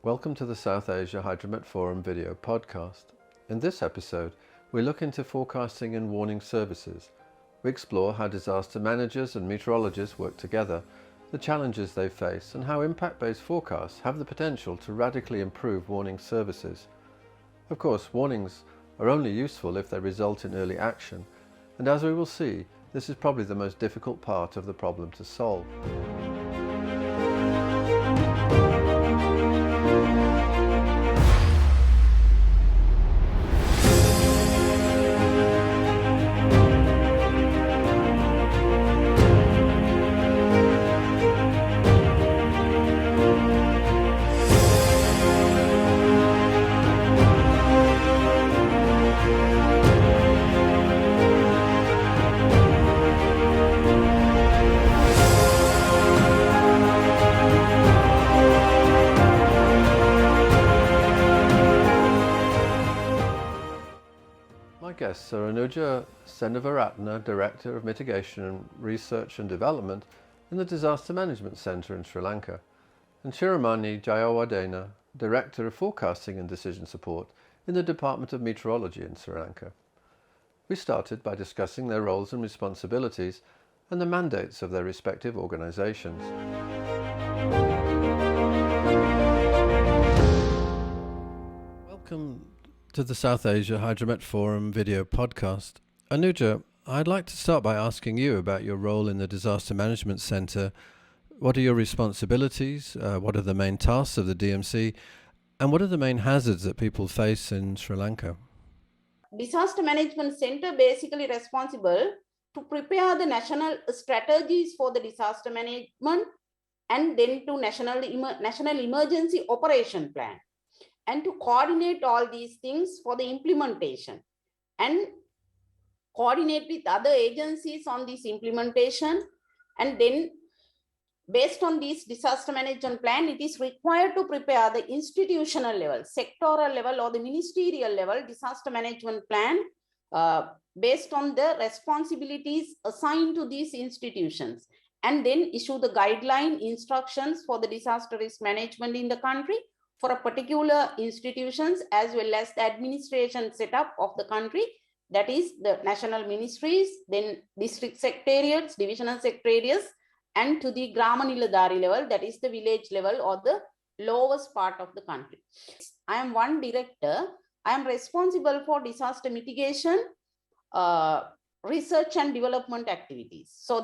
Welcome to the South Asia Hydromet Forum video podcast. In this episode, we look into forecasting and warning services. We explore how disaster managers and meteorologists work together, the challenges they face, and how impact-based forecasts have the potential to radically improve warning services. Of course, warnings are only useful if they result in early action, and as we will see, this is probably the most difficult part of the problem to solve. My guests are Anuja Senavaratna, Director of Mitigation and Research and Development in the Disaster Management Centre in Sri Lanka, and Shiromani Jayawardena, Director of Forecasting and Decision Support in the Department of Meteorology in Sri Lanka. We started by discussing their roles and responsibilities and the mandates of their respective organisations. Welcome to the South Asia Hydromet Forum video podcast. Anuja, I'd like to start by asking you about your role in the Disaster Management Centre. What are your responsibilities? What are the main tasks of the DMC? And what are the main hazards that people face in Sri Lanka? Disaster Management Center basically responsible to prepare the national strategies for the disaster management and then to national emergency operation plan, and to coordinate all these things for the implementation and coordinate with other agencies on this implementation. And then based on this disaster management plan, it is required to prepare the institutional level, sectoral level or the ministerial level disaster management plan based on the responsibilities assigned to these institutions, and then issue the guideline instructions for the disaster risk management in the country for a particular institutions as well as the administration setup of the country, that is the national ministries, then district secretariats, divisional secretariats, and to the Grama Niladhari level, that is the village level or the lowest part of the country. I am one director. I am responsible for disaster mitigation, research and development activities. So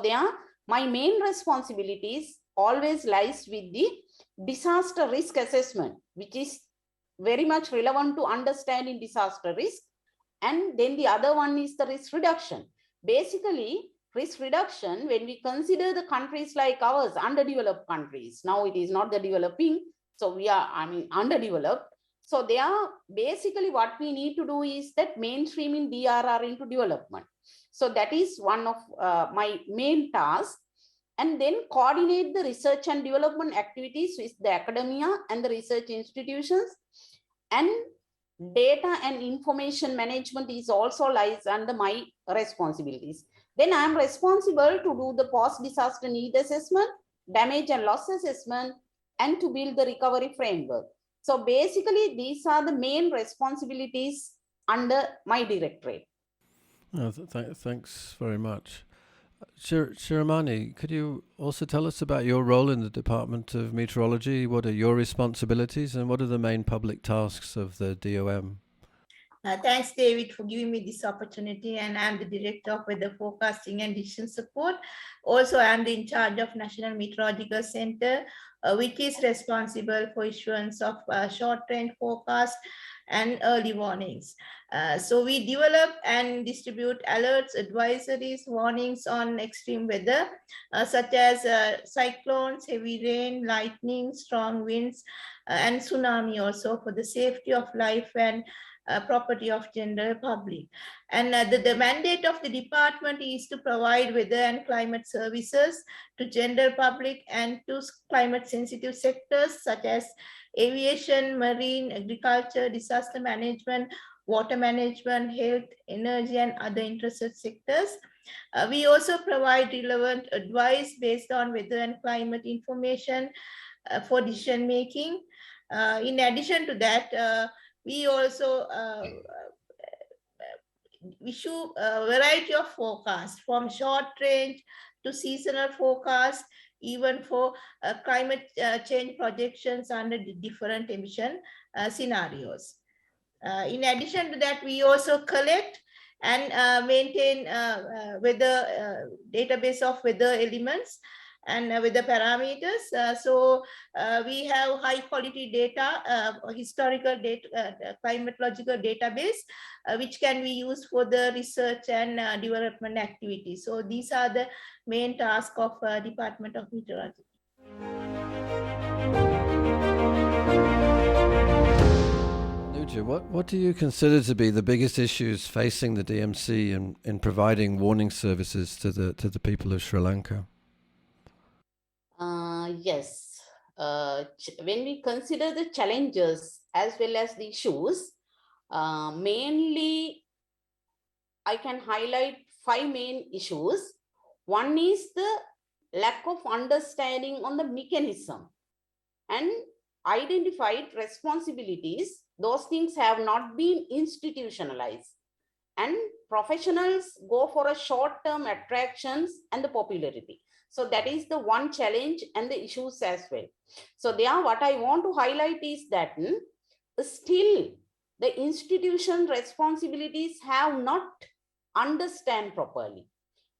my main responsibilities always lies with the disaster risk assessment, which is very much relevant to understanding disaster risk. And then the other one is the risk reduction. Basically, risk reduction, when we consider the countries like ours, underdeveloped countries, now it is not the developing, so we are, underdeveloped. So they are basically what we need to do is that mainstreaming DRR into development. So that is one of my main tasks. And then coordinate the research and development activities with the academia and the research institutions. And data and information management is also lies under my responsibilities. Then I am responsible to do the post-disaster need assessment, damage and loss assessment, and to build the recovery framework. So basically, these are the main responsibilities under my directorate. Thanks very much. Shiromani, could you also tell us about your role in the Department of Meteorology? What are your responsibilities and what are the main public tasks of the DOM? Thanks, David, for giving me this opportunity. And I'm the Director of Weather Forecasting and Decision Support. Also, I'm in charge of National Meteorological Center, which is responsible for issuance of short-range forecast and early warnings. So we develop and distribute alerts, advisories, warnings on extreme weather, such as cyclones, heavy rain, lightning, strong winds, and tsunami also, for the safety of life and property of general public. And the mandate of the department is to provide weather and climate services to general public and to climate sensitive sectors such as aviation, marine, agriculture, disaster management, water management, health, energy, and other interested sectors. We also provide relevant advice based on weather and climate information for decision making. In addition to that, we also issue a variety of forecasts from short range to seasonal forecast, even for climate change projections under the different emission scenarios. In addition to that, we also collect and maintain weather database of weather elements and weather parameters. So we have high quality data, historical data, climatological database, which can be used for the research and development activities. So these are the main tasks of Department of Meteorology. What do you consider to be the biggest issues facing the DMC in providing warning services to the people of Sri Lanka? Yes. When we consider the challenges as well as the issues, mainly I can highlight 5 main issues. One is the lack of understanding on the mechanism and identified responsibilities. Those things have not been institutionalized, and professionals go for a short-term attractions and the popularity. So that is the one challenge and the issues as well. So there, what I want to highlight is that still the institution responsibilities have not understand properly.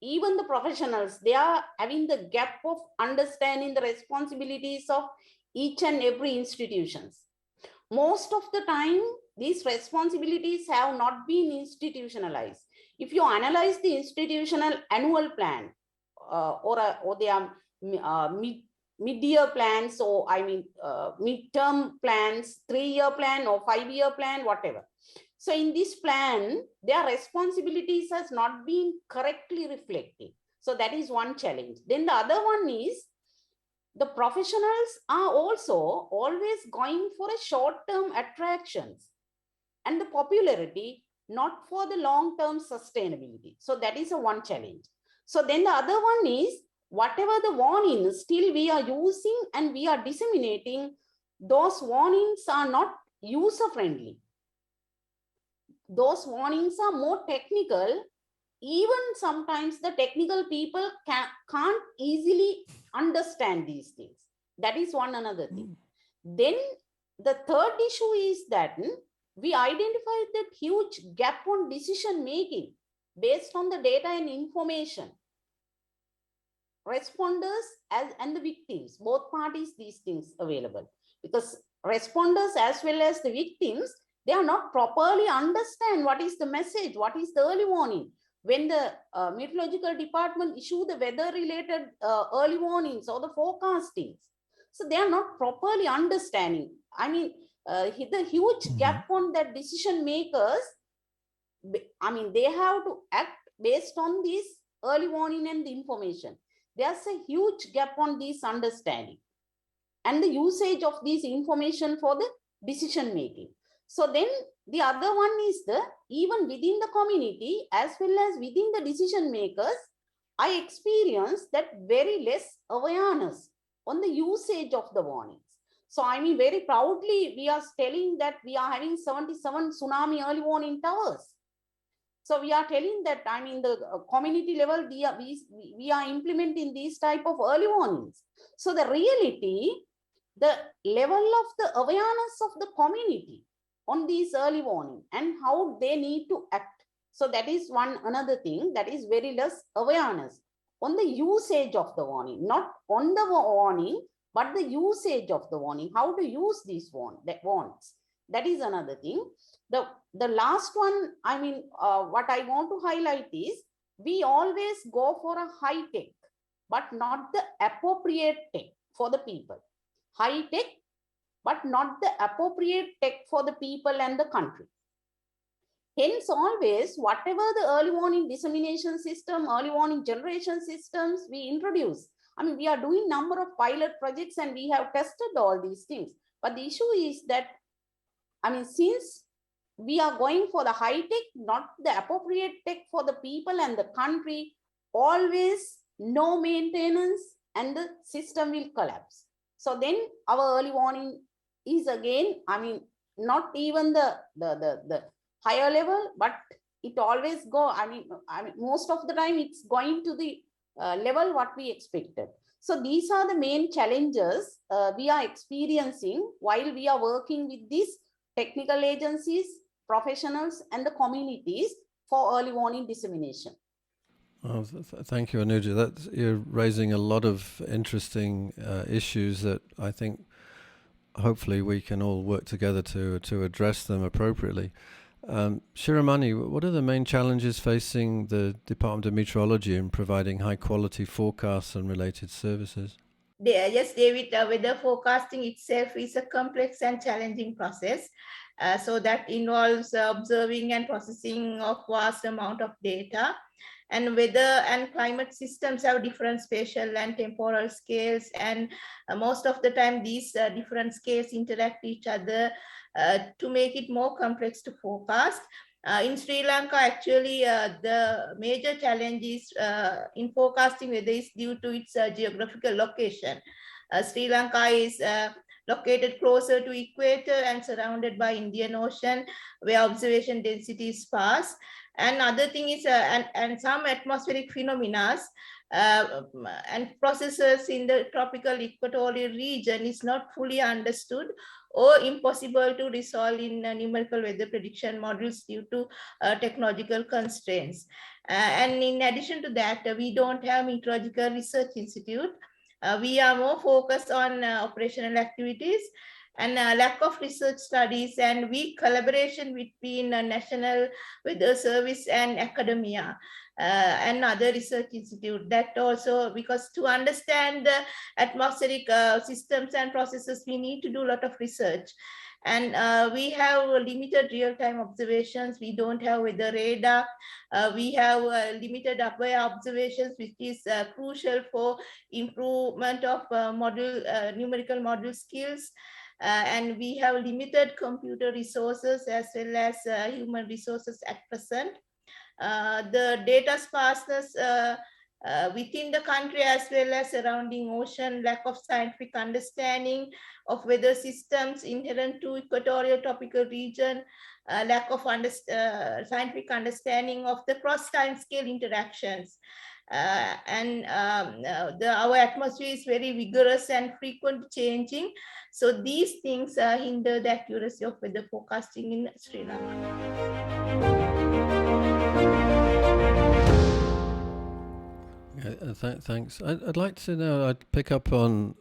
Even the professionals, they are having the gap of understanding the responsibilities of each and every institutions. Most of the time, these responsibilities have not been institutionalized. If you analyze the institutional annual plan or their mid-year plans, or I mean mid-term plans, 3-year plan or 5-year plan, whatever. So in this plan, their responsibilities has not been correctly reflected. So that is one challenge. Then the other one is the professionals are also always going for a short-term attractions and the popularity, not for the long-term sustainability. So that is a one challenge. So then the other one is whatever the warnings still we are using and we are disseminating, those warnings are not user-friendly. Those warnings are more technical. Even sometimes the technical people can't easily understand these things. That is one another thing. Then the third issue is that we identified that huge gap on decision making based on the data and information. Responders and the victims, both parties, these things available. Because responders as well as the victims, they are not properly understand what is the message, what is the early warning. When the meteorological department issue the weather related early warnings or the forecastings, so they are not properly understanding. I mean, the huge gap on that decision makers, I mean, they have to act based on this early warning and the information. There's a huge gap on this understanding and the usage of this information for the decision making. So then the other one is the even within the community as well as within the decision makers, I experienced that very less awareness on the usage of the warnings. So I mean, very proudly, we are telling that we are having 77 tsunami early warning towers. So we are telling that, I mean, the community level, we are implementing these type of early warnings. So the reality, the level of the awareness of the community on these early warning and how they need to act. So that is one another thing, that is very less awareness on the usage of the warning, not on the warning, but the usage of the warning, how to use these warnings. That is another thing. The last one, I mean, what I want to highlight is we always go for a high tech, but not the appropriate tech for the people. High tech, but not the appropriate tech for the people and the country. Hence, always, whatever the early warning dissemination system, early warning generation systems we introduce, I mean, we are doing number of pilot projects and we have tested all these things. But the issue is that, I mean, since we are going for the high tech, not the appropriate tech for the people and the country, always no maintenance and the system will collapse. So then our early warning is again, I mean, not even the higher level, but it always go, I mean, most of the time it's going to the level what we expected. So these are the main challenges we are experiencing while we are working with these technical agencies, professionals, and the communities for early warning dissemination. Oh, thank you, Anuja. You're raising a lot of interesting issues that I think hopefully we can all work together to address them appropriately. Shiramani, what are the main challenges facing the Department of Meteorology in providing high quality forecasts and related services? Yes, David, weather forecasting itself is a complex and challenging process. So that involves observing and processing of vast amount of data. And weather and climate systems have different spatial and temporal scales. And most of the time, these different scales interact each other to make it more complex to forecast. In Sri Lanka, actually, the major challenge is in forecasting weather is due to its geographical location. Sri Lanka is located closer to equator and surrounded by Indian Ocean, where observation density is sparse. And other thing is, and some atmospheric phenomena and processes in the tropical equatorial region is not fully understood or impossible to resolve in numerical weather prediction models due to technological constraints. And in addition to that, we don't have meteorological research institute. We are more focused on operational activities and lack of research studies and weak collaboration between National Weather Service and academia and other research institute. That also, because to understand the atmospheric systems and processes, we need to do a lot of research. And we have limited real-time observations. We don't have weather radar. We have limited up-wire observations, which is crucial for improvement of numerical model skills. And we have limited computer resources as well as human resources at present. The data sparseness within the country as well as surrounding ocean, lack of scientific understanding of weather systems inherent to equatorial tropical region, lack of scientific understanding of the cross-time scale interactions. Our atmosphere is very vigorous and frequent changing. So these things hinder the accuracy of weather forecasting in Sri Lanka. Thanks. I'd like to know, I'd pick up on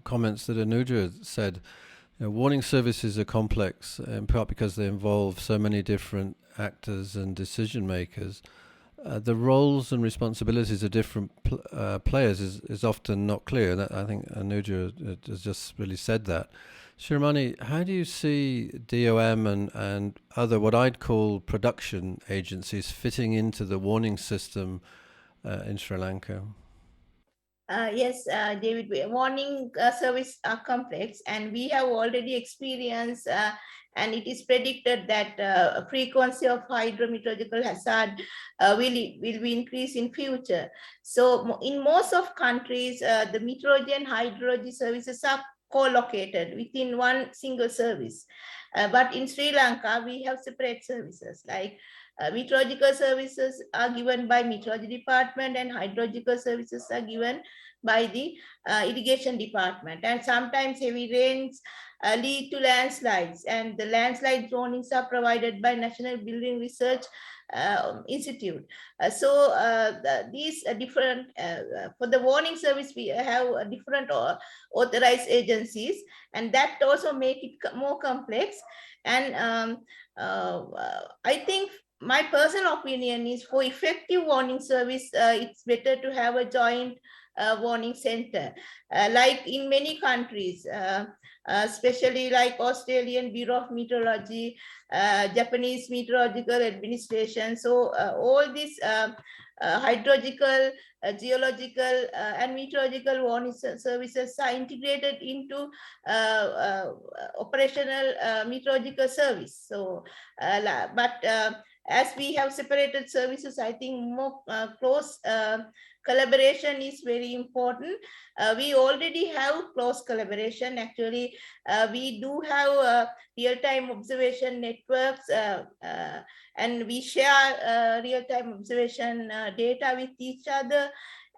comments that Anuja said. Warning services are complex, in part because they involve so many different actors and decision makers. The roles and responsibilities of different players is often not clear. And I think Anuja has just really said that. Shiramani, how do you see DOM and other what I'd call production agencies fitting into the warning system in Sri Lanka? Yes, David, warning service are complex, and we have already experienced and it is predicted that frequency of hydrometeorological hazard will be increased in future. So in most of countries, the meteorology and hydrology services are co-located within one single service. But in Sri Lanka, we have separate services like meteorological services are given by meteorology department and hydrological services are given by the irrigation department. And sometimes heavy rains lead to landslides, and the landslide warnings are provided by National Building Research Institute. These different, for the warning service, we have different authorized agencies, and that also make it more complex. And I think my personal opinion is for effective warning service, it's better to have a joint warning center. Like in many countries, especially like Australian Bureau of Meteorology, Japanese Meteorological Administration. So all these hydrological, geological, and meteorological warning services are integrated into operational meteorological service. So, as we have separated services, I think more close collaboration is very important. We already have close collaboration. Actually, we do have real-time observation networks, and we share real-time observation data with each other.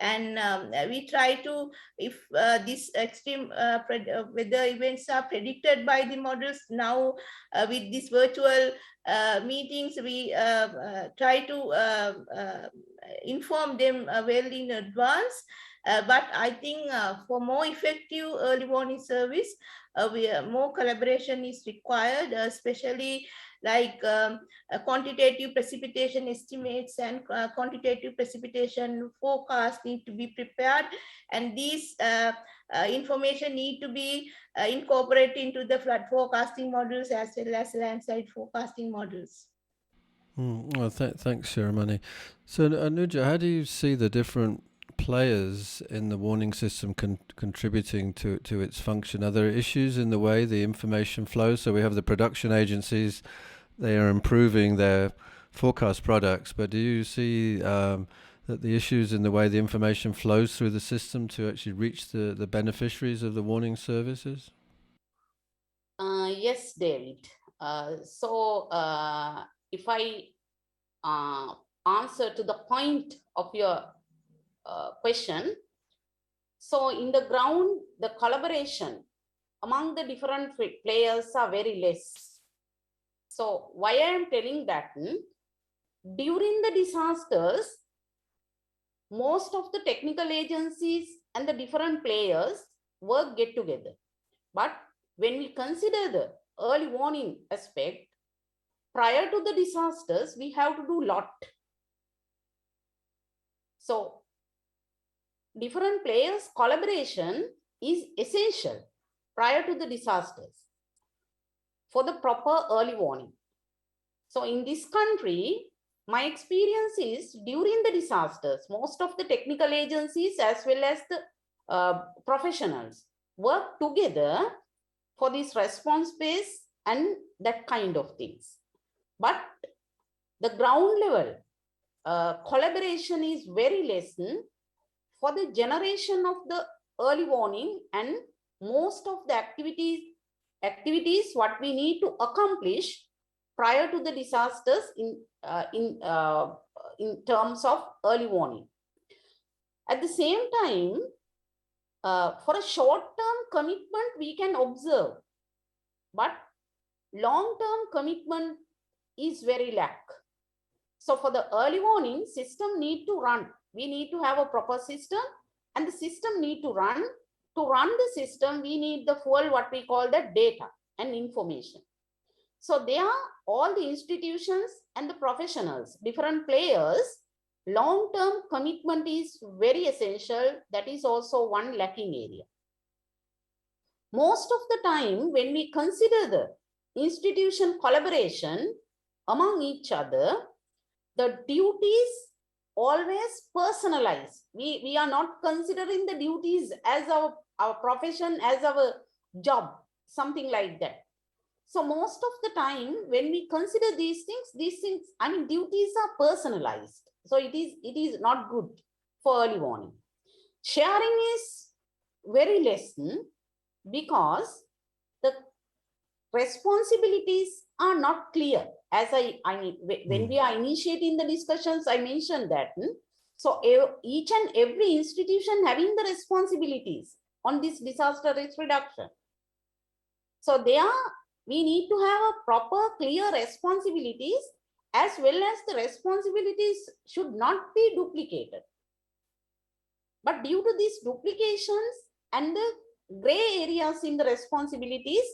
And we try to, if these extreme weather events are predicted by the models, now with these virtual meetings, we try to inform them well in advance. But I think for more effective early warning service, more collaboration is required, especially like quantitative precipitation estimates and quantitative precipitation forecast need to be prepared, and these information need to be incorporated into the flood forecasting models as well as landslide forecasting models. Well, thanks, Shiramani. So, Anuja, how do you see the different players in the warning system contributing to its function? Are there issues in the way the information flows? So we have the production agencies, they are improving their forecast products, but do you see that the issues in the way the information flows through the system to actually reach the beneficiaries of the warning services? Yes, David. If I answer to the point of your question, so in the ground, the collaboration among the different players are very less. So why I am telling that? During the disasters, most of the technical agencies and the different players get together. But when we consider the early warning aspect, prior to the disasters, we have to do a lot. So different players' collaboration is essential prior to the disasters for the proper early warning. So in this country, my experience is during the disasters, most of the technical agencies as well as the professionals work together for this response base and that kind of things. But the ground level collaboration is very less for the generation of the early warning, and most of the activities what we need to accomplish prior to the disasters in terms of early warning. At the same time, for a short-term commitment we can observe, but long-term commitment is very lack. So for the early warning, system need to run. We need to have a proper system, and the system need to run. To run the system, we need the full what we call the data and information. So they are all the institutions and the professionals, different players. Long-term commitment is very essential. That is also one lacking area. Most of the time, when we consider the institution collaboration among each other, the duties always personalized. We are not considering the duties as our profession, as our job, something like that. So most of the time, when we consider these things, I mean, duties are personalized. So it is not good for early warning. Sharing is very less because the responsibilities are not clear. As when we are initiating the discussions, I mentioned that. So each and every institution having the responsibilities on this disaster risk reduction. So we need to have a proper, clear responsibilities, as well as the responsibilities should not be duplicated. But due to these duplications and the gray areas in the responsibilities,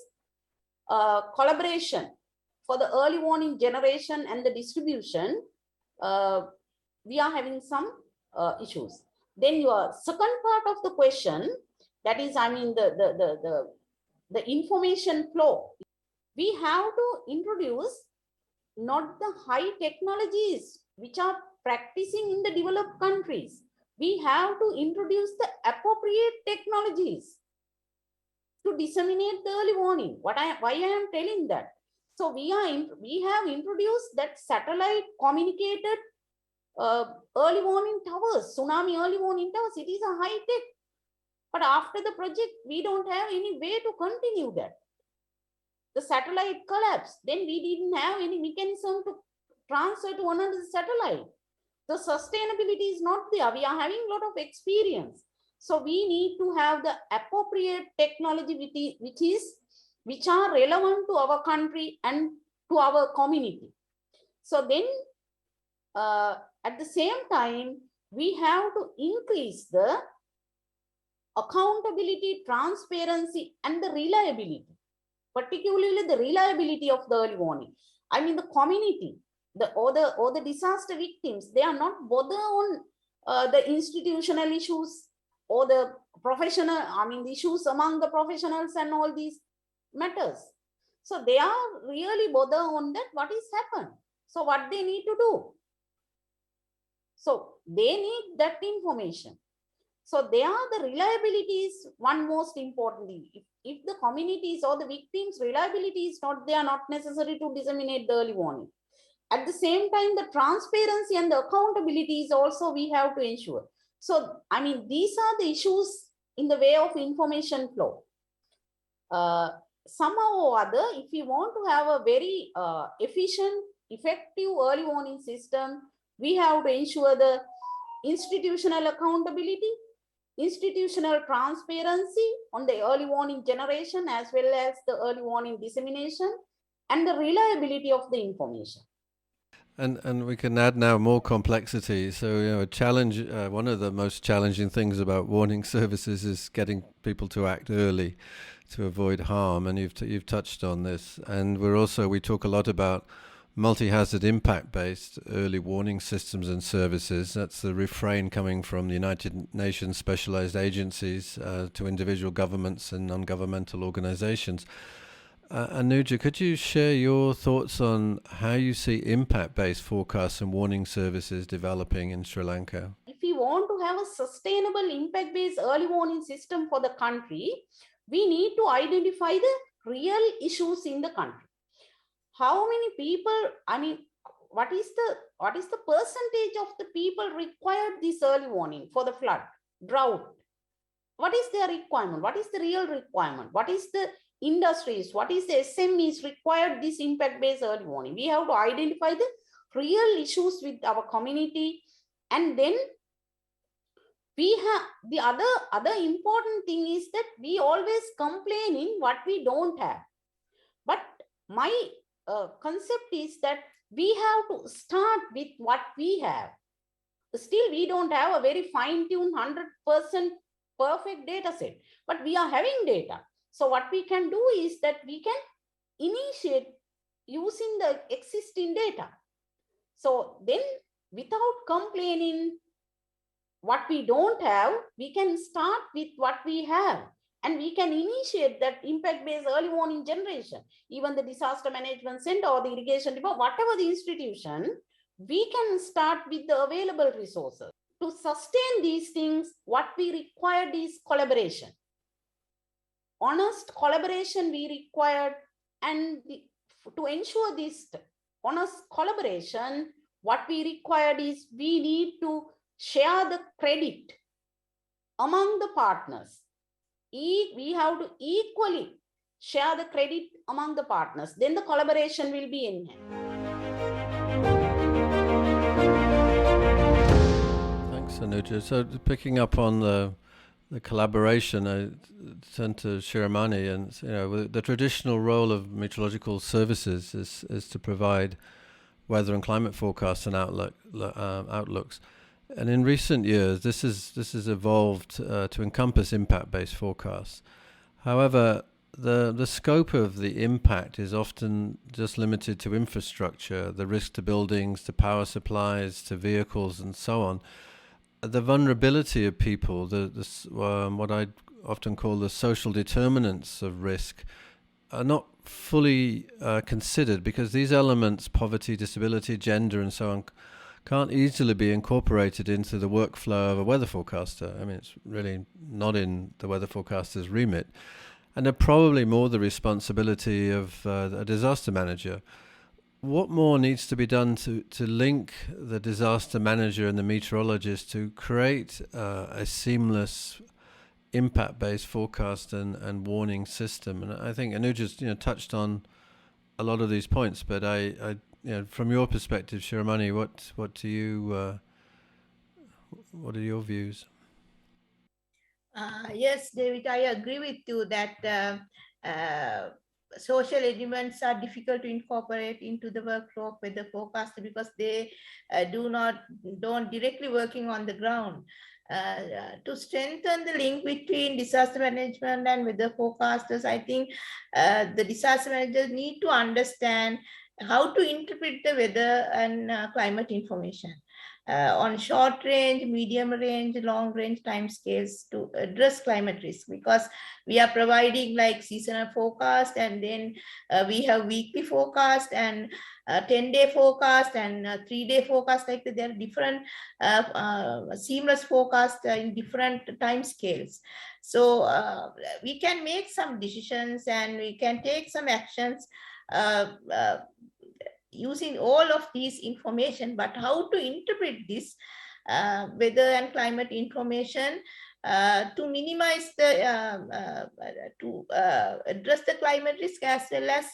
collaboration for the early warning generation and the distribution, we are having some issues. Then your second part of the question, that is, I mean, the information flow. We have to introduce not the high technologies which are practicing in the developed countries. We have to introduce the appropriate technologies to disseminate the early warning. Why I am telling that? So we have introduced that satellite communicated early warning towers, tsunami early warning towers. It is a high tech. But after the project, we don't have any way to continue that. The satellite collapsed. Then we didn't have any mechanism to transfer to another satellite. The sustainability is not there. We are having a lot of experience. So we need to have the appropriate technology which are relevant to our country and to our community. So then at the same time, we have to increase the accountability, transparency, and the reliability, particularly the reliability of the early warning. I mean, the community, or the disaster victims, they are not bothered on the institutional issues or the professional, the issues among the professionals and all these matters. So they are really bothered on that, what is happened. So what they need to do. So they need that information. So they are the reliability is one most important thing. If the communities or the victims' reliability is not, they are not necessary to disseminate the early warning. At the same time, the transparency and the accountability is also we have to ensure. So, these are the issues in the way of information flow. Somehow or other, if we want to have a very efficient, effective early warning system, we have to ensure the institutional accountability, institutional transparency on the early warning generation, as well as the early warning dissemination, and the reliability of the information. And we can add now more complexity. So, a challenge, one of the most challenging things about warning services is getting people to act early to avoid harm. And you've touched on this. And we talk a lot about multi-hazard impact-based early warning systems and services. That's the refrain coming from the United Nations specialized agencies to individual governments and non-governmental organizations. Anuja, could you share your thoughts on how you see impact-based forecasts and warning services developing in Sri Lanka? If we want to have a sustainable impact-based early warning system for the country, we need to identify the real issues in the country. How many people, what is the percentage of the people required this early warning for the flood, drought? What is their requirement? What is the real requirement? What is the industries, what is the SMEs required this impact-based early warning? We have to identify the real issues with our community, and then we have the other important thing is that we always complain in what we don't have. But my concept is that we have to start with what we have. Still, we don't have a very fine-tuned 100% perfect data set, but we are having data. So what we can do is that we can initiate using the existing data. So then, without complaining what we don't have, we can start with what we have, and we can initiate that impact-based early warning generation. Even the disaster management center or the irrigation department, whatever the institution, we can start with the available resources. To sustain these things, what we required is collaboration. Honest collaboration we required, and to ensure this honest collaboration, what we required is we need to share the credit among the partners. We have to equally share the credit among the partners. Then the collaboration will be enhanced. Thanks, Anuja. So picking up on the collaboration, I turn to Shiramani, and the traditional role of meteorological services is to provide weather and climate forecasts and outlooks. And in recent years, this has evolved to encompass impact-based forecasts. However, the scope of the impact is often just limited to infrastructure, the risk to buildings, to power supplies, to vehicles, and so on. The vulnerability of people, what I often call the social determinants of risk, are not fully considered, because these elements, poverty, disability, gender, and so on, can't easily be incorporated into the workflow of a weather forecaster. It's really not in the weather forecaster's remit, and they're probably more the responsibility of a disaster manager. what more needs to be done to link the disaster manager and the meteorologist to create a seamless impact-based forecast and warning system? And I think Anuja's touched on a lot of these points, but I from your perspective, Shiramani, what do you what are your views? Yes, David, I agree with you that social elements are difficult to incorporate into the workflow of weather forecast because they don't directly working on the ground. To strengthen the link between disaster management and weather forecasters, I think the disaster managers need to understand how to interpret the weather and climate information on short range, medium range, long range timescales to address climate risk, because we are providing like seasonal forecast, and then we have weekly forecast and 10-day forecast and 3-day forecast. Like there are different seamless forecast in different time scales. So we can make some decisions and we can take some actions using all of these information, but how to interpret this weather and climate information to minimize the address the climate risk, as well as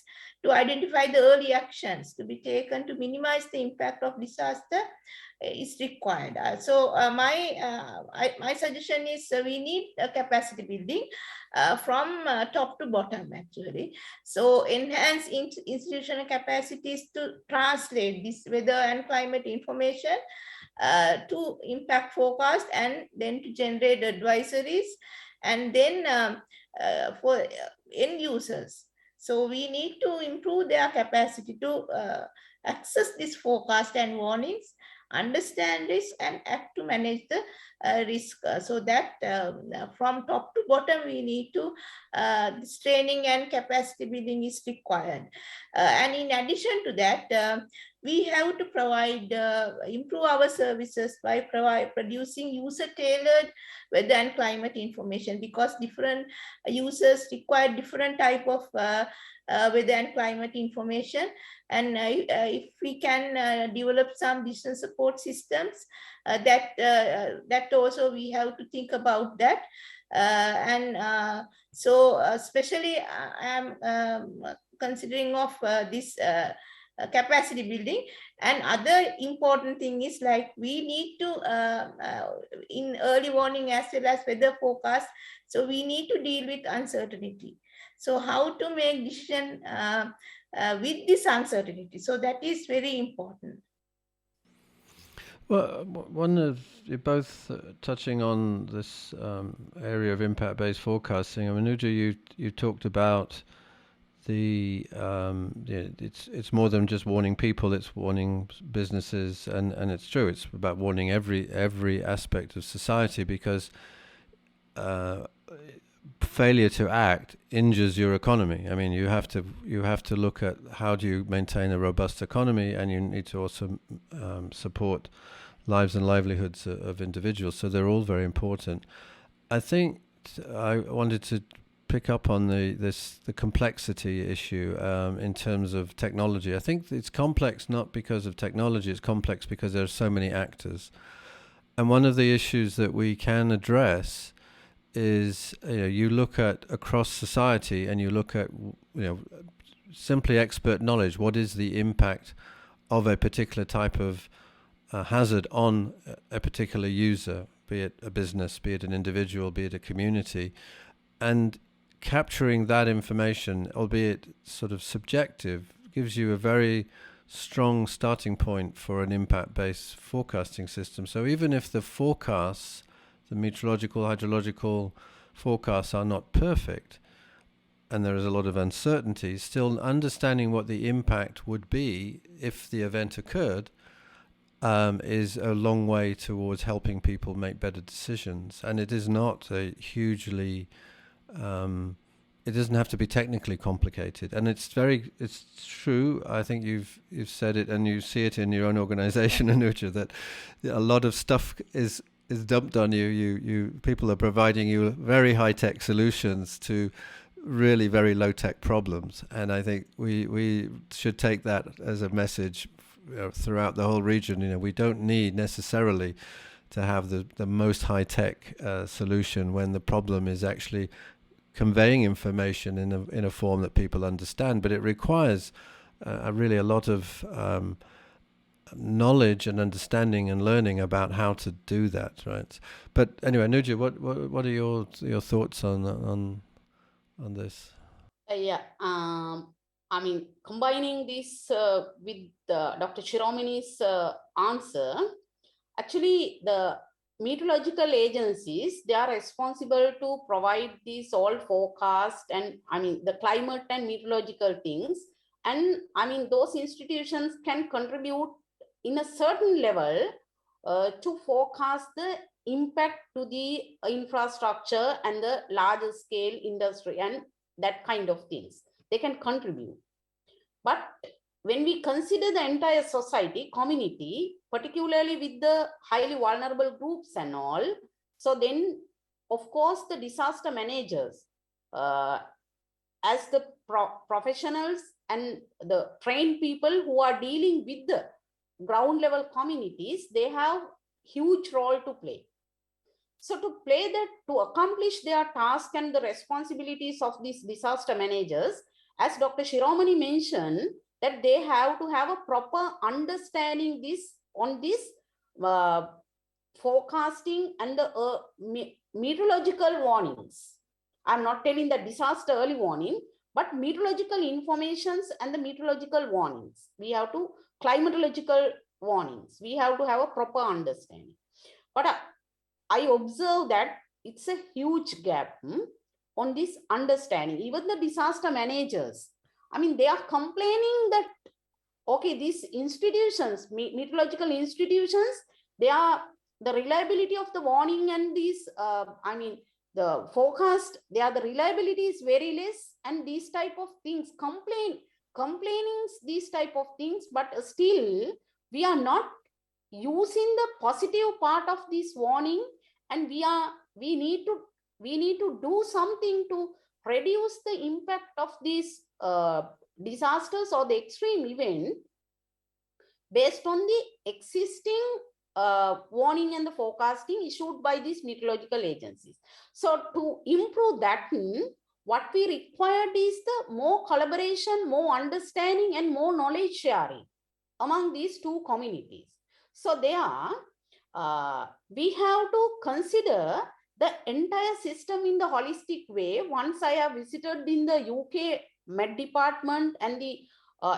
to identify the early actions to be taken to minimize the impact of disaster is required. My suggestion is we need a capacity building from top to bottom, actually. So enhance institutional capacities to translate this weather and climate information to impact forecast, and then to generate advisories, and then for end users. So we need to improve their capacity to access this forecast and warnings, understand risk, and act to manage the risk. So that from top to bottom, we need to, this training and capacity building is required. And in addition to that, we have to provide, improve our services by producing user-tailored weather and climate information, because different users require different type of weather and climate information. And if we can develop some digital support systems, that also we have to think about that. So especially I am considering of this capacity building. And other important thing is, like, we need to in early warning as well as weather forecast, so we need to deal with uncertainty. So how to make decision with this uncertainty, so that is very important. Well, you're both touching on this area of impact-based forecasting. I mean, Anuja, you talked about it's more than just warning people; it's warning businesses, and it's true. It's about warning every aspect of society, because failure to act injures your economy. I mean, you have to look at how do you maintain a robust economy, and you need to also support lives and livelihoods of individuals. So they're all very important. I think I wanted to pick up on the complexity issue in terms of technology. I think it's complex not because of technology, it's complex because there are so many actors. And one of the issues that we can address is, you look at across society and you look at, simply expert knowledge. What is the impact of a particular type of hazard on a particular user, be it a business, be it an individual, be it a community, and capturing that information, albeit sort of subjective, gives you a very strong starting point for an impact-based forecasting system. So even if the forecasts, the meteorological, hydrological forecasts are not perfect, and there is a lot of uncertainty, still understanding what the impact would be if the event occurred is a long way towards helping people make better decisions. And it is not a hugely it doesn't have to be technically complicated, and it's true. I think you've said it, and you see it in your own organization, Anuja, that a lot of stuff is dumped on you. People are providing you very high-tech solutions to really very low-tech problems. And I think we should take that as a message throughout the whole region. We don't need necessarily to have the most high-tech solution when the problem is actually conveying information in a form that people understand. But it requires really a lot of knowledge and understanding and learning about how to do that, right? But anyway, Nuja, what are your thoughts on this? Yeah, I mean, combining this with Dr. Shiromani's answer, actually, the meteorological agencies, they are responsible to provide these all forecast and, I mean, the climate and meteorological things. And, I mean, those institutions can contribute in a certain level to forecast the impact to the infrastructure and the larger scale industry and that kind of things. They can contribute. But when we consider the entire society, community, particularly with the highly vulnerable groups and all, so then, of course, the disaster managers, as the professionals and the trained people who are dealing with the ground level communities, they have huge role to play. So to accomplish their task and the responsibilities of these disaster managers, as Dr. Shiromani mentioned, that they have to have a proper understanding on this forecasting and the meteorological warnings. I'm not telling the disaster early warning, but meteorological informations and the meteorological warnings. We have to climatological warnings. We have to have a proper understanding. But I observe that it's a huge gap on this understanding. Even the disaster managers, I mean, they are complaining that, okay, these institutions, meteorological institutions, they are the reliability of the warning and these, I mean, the forecast, the reliability is very less, and these type of things, complaining these type of things, but still we are not using the positive part of this warning, and we need to do something to reduce the impact of these disasters or the extreme event based on the existing warning and the forecasting issued by these meteorological agencies. So to improve that, what we required is the more collaboration, more understanding, and more knowledge sharing among these two communities. So we have to consider the entire system in the holistic way. Once I have visited in the UK Met Department and the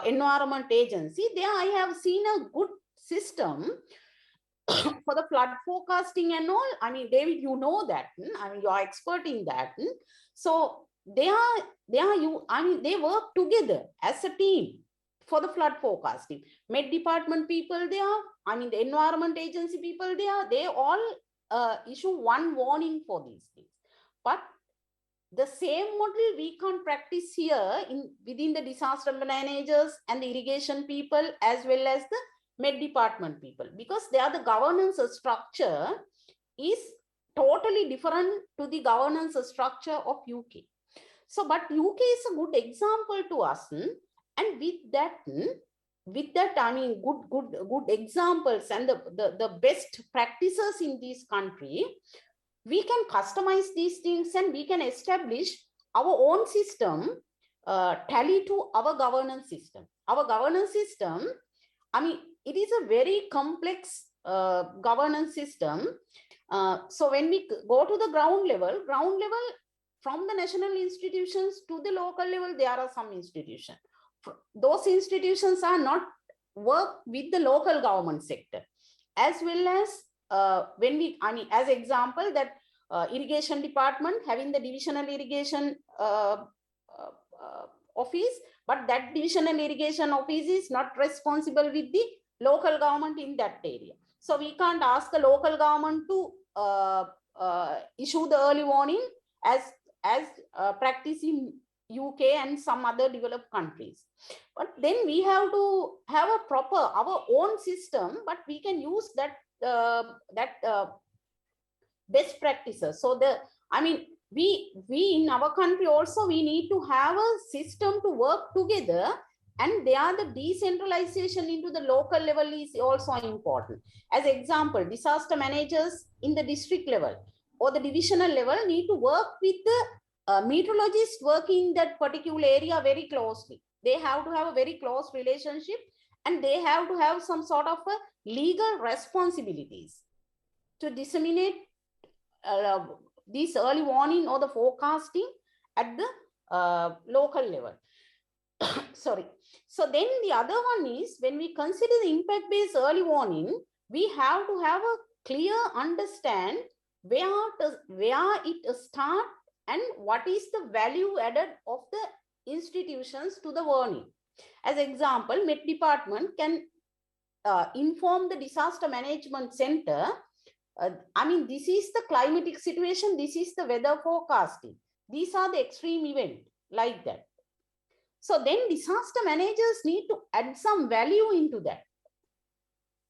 Environment Agency, there I have seen a good system for the flood forecasting and all. I mean, David, you know that. I mean, you are expert in that. So they work together as a team for the flood forecasting. Met Department people there, I mean, the Environment Agency people there, they all issue one warning for these things. But the same model we can practice here within the disaster managers and the irrigation people as well as the Met Department people, because the governance structure is totally different to the governance structure of UK. So, but UK is a good example to us, and with that, I mean, good examples and the best practices in this country, we can customize these things and we can establish our own system tally to our governance system. Our governance system, I mean, it is a very complex governance system. So when we go to the ground level, from the national institutions to the local level, there are some institutions. Those institutions are not work with the local government sector, as well as when we, I mean, as example, that irrigation department having the divisional irrigation office, but that divisional irrigation office is not responsible with the local government in that area. So we can't ask the local government to issue the early warning as practice in UK and some other developed countries. But then we have to have a proper our own system, but we can use that best practices. So I mean, we in our country also, we need to have a system to work together, and there the decentralization into the local level is also important. As example, disaster managers in the district level or the divisional level need to work with the meteorologists working in that particular area very closely. They have to have a very close relationship, and they have to have some sort of legal responsibilities to disseminate this early warning or the forecasting at the local level. Sorry. So then the other one is, when we consider the impact-based early warning, we have to have a clear understand where it starts and what is the value added of the institutions to the warning. As example, Met Department can inform the Disaster Management Center. This is the climatic situation, this is the weather forecasting, these are the extreme events, like that. So then disaster managers need to add some value into that.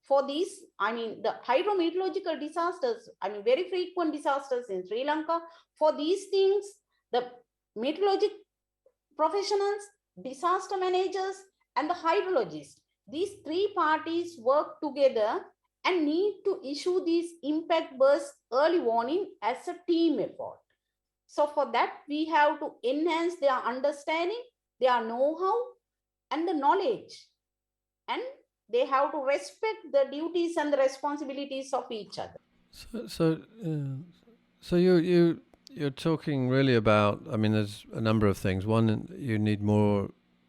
For these, the hydrometeorological disasters, very frequent disasters in Sri Lanka, for these things, the meteorologic professionals, disaster managers, and the hydrologists, these three parties work together and need to issue these impact-based early warning as a team effort. So for that, we have to enhance their understanding, their know-how, and the knowledge. And they have to respect the duties and the responsibilities of each other. So you're talking really about, there's a number of things. One, you need more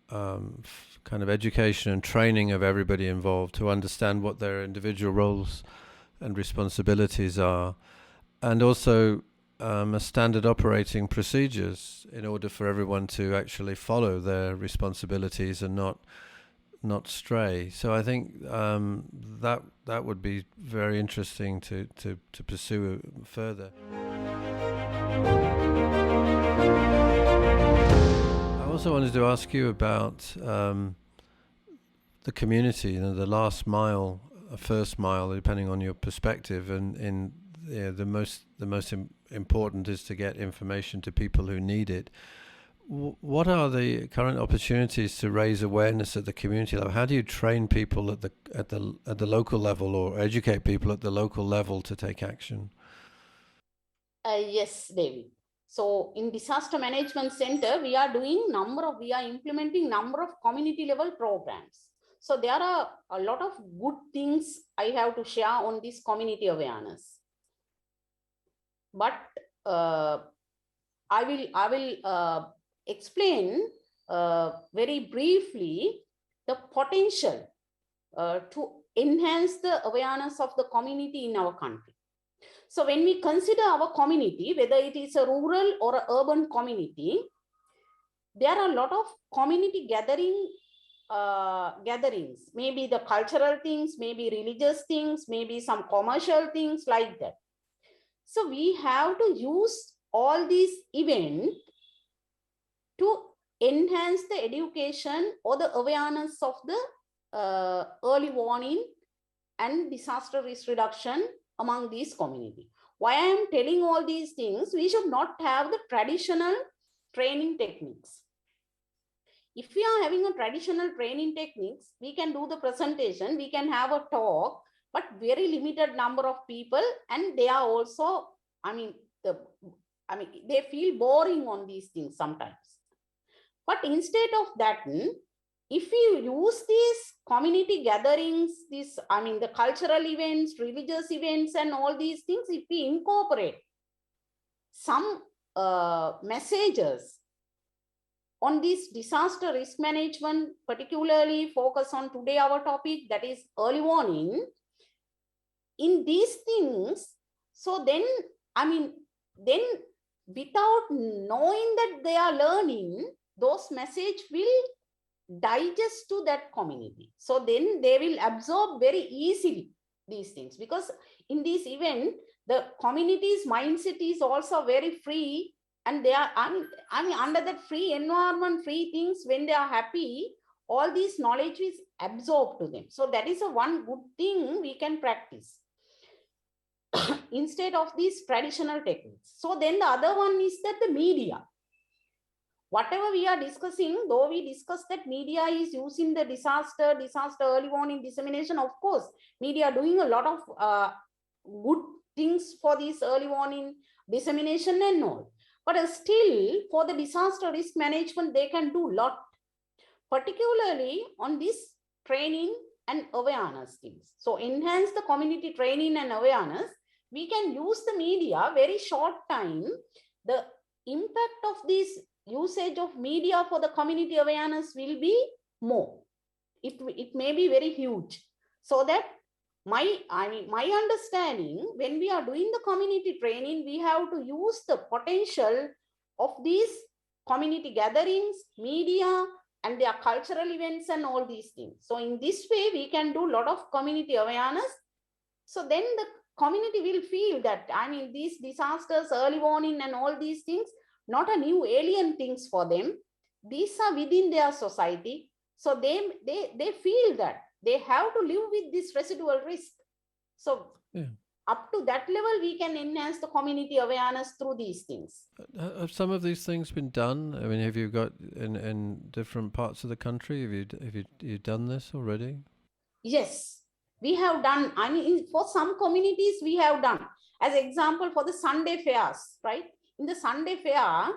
kind of education and training of everybody involved to understand what their individual roles and responsibilities are, and also a standard operating procedures in order for everyone to actually follow their responsibilities and not stray. So I think that would be very interesting to pursue further. I also wanted to ask you about the community, the last mile, first mile, depending on your perspective, and the most important is to get information to people who need it. What are the current opportunities to raise awareness at the community level? How do you train people at the local level, or educate people at the local level to take action? Yes, David. So in Disaster Management Center, we are implementing number of community level programs. So there are a lot of good things I have to share on this community awareness. But I will explain very briefly the potential to enhance the awareness of the community in our country. So when we consider our community, whether it is a rural or an urban community, there are a lot of community gatherings, maybe the cultural things, maybe religious things, maybe some commercial things, like that. So we have to use all these events to enhance the education or the awareness of the early warning and disaster risk reduction among these community. Why I am telling all these things, we should not have the traditional training techniques. If we are having a traditional training techniques, we can do the presentation, we can have a talk, but very limited number of people, and they are also, they feel boring on these things sometimes. But instead of that, if we use these community gatherings, the cultural events, religious events, and all these things, if we incorporate some messages on this disaster risk management, particularly focus on today our topic, that is early warning, in these things, so then without knowing that they are learning, those message will digest to that community. So then they will absorb very easily these things, because in this event, the community's mindset is also very free, and they are, under that free environment, free things, when they are happy, all this knowledge is absorbed to them. So that is a one good thing we can practice. instead of these traditional techniques. So then the other one is that the media. Whatever we are discussing, though we discuss that media is using the disaster early warning dissemination, of course, media are doing a lot of good things for this early warning dissemination and all. But still, for the disaster risk management, they can do a lot, particularly on this training and awareness things. So enhance the community training and awareness. We can use the media very short time. The impact of this usage of media for the community awareness will be more. It may be very huge. So that my understanding, when we are doing the community training, we have to use the potential of these community gatherings, media, and their cultural events and all these things. So in this way, we can do a lot of community awareness. So then the community will feel that, these disasters, early warning and all these things, not a new alien things for them. These are within their society. So they feel that they have to live with this residual risk. So up to that level, we can enhance the community awareness through these things. Have some of these things been done? I mean, have you got in different parts of the country? Have you done this already? Yes, we have done. For some communities, we have done. As example, for the Sunday fairs, right? In the Sunday fair,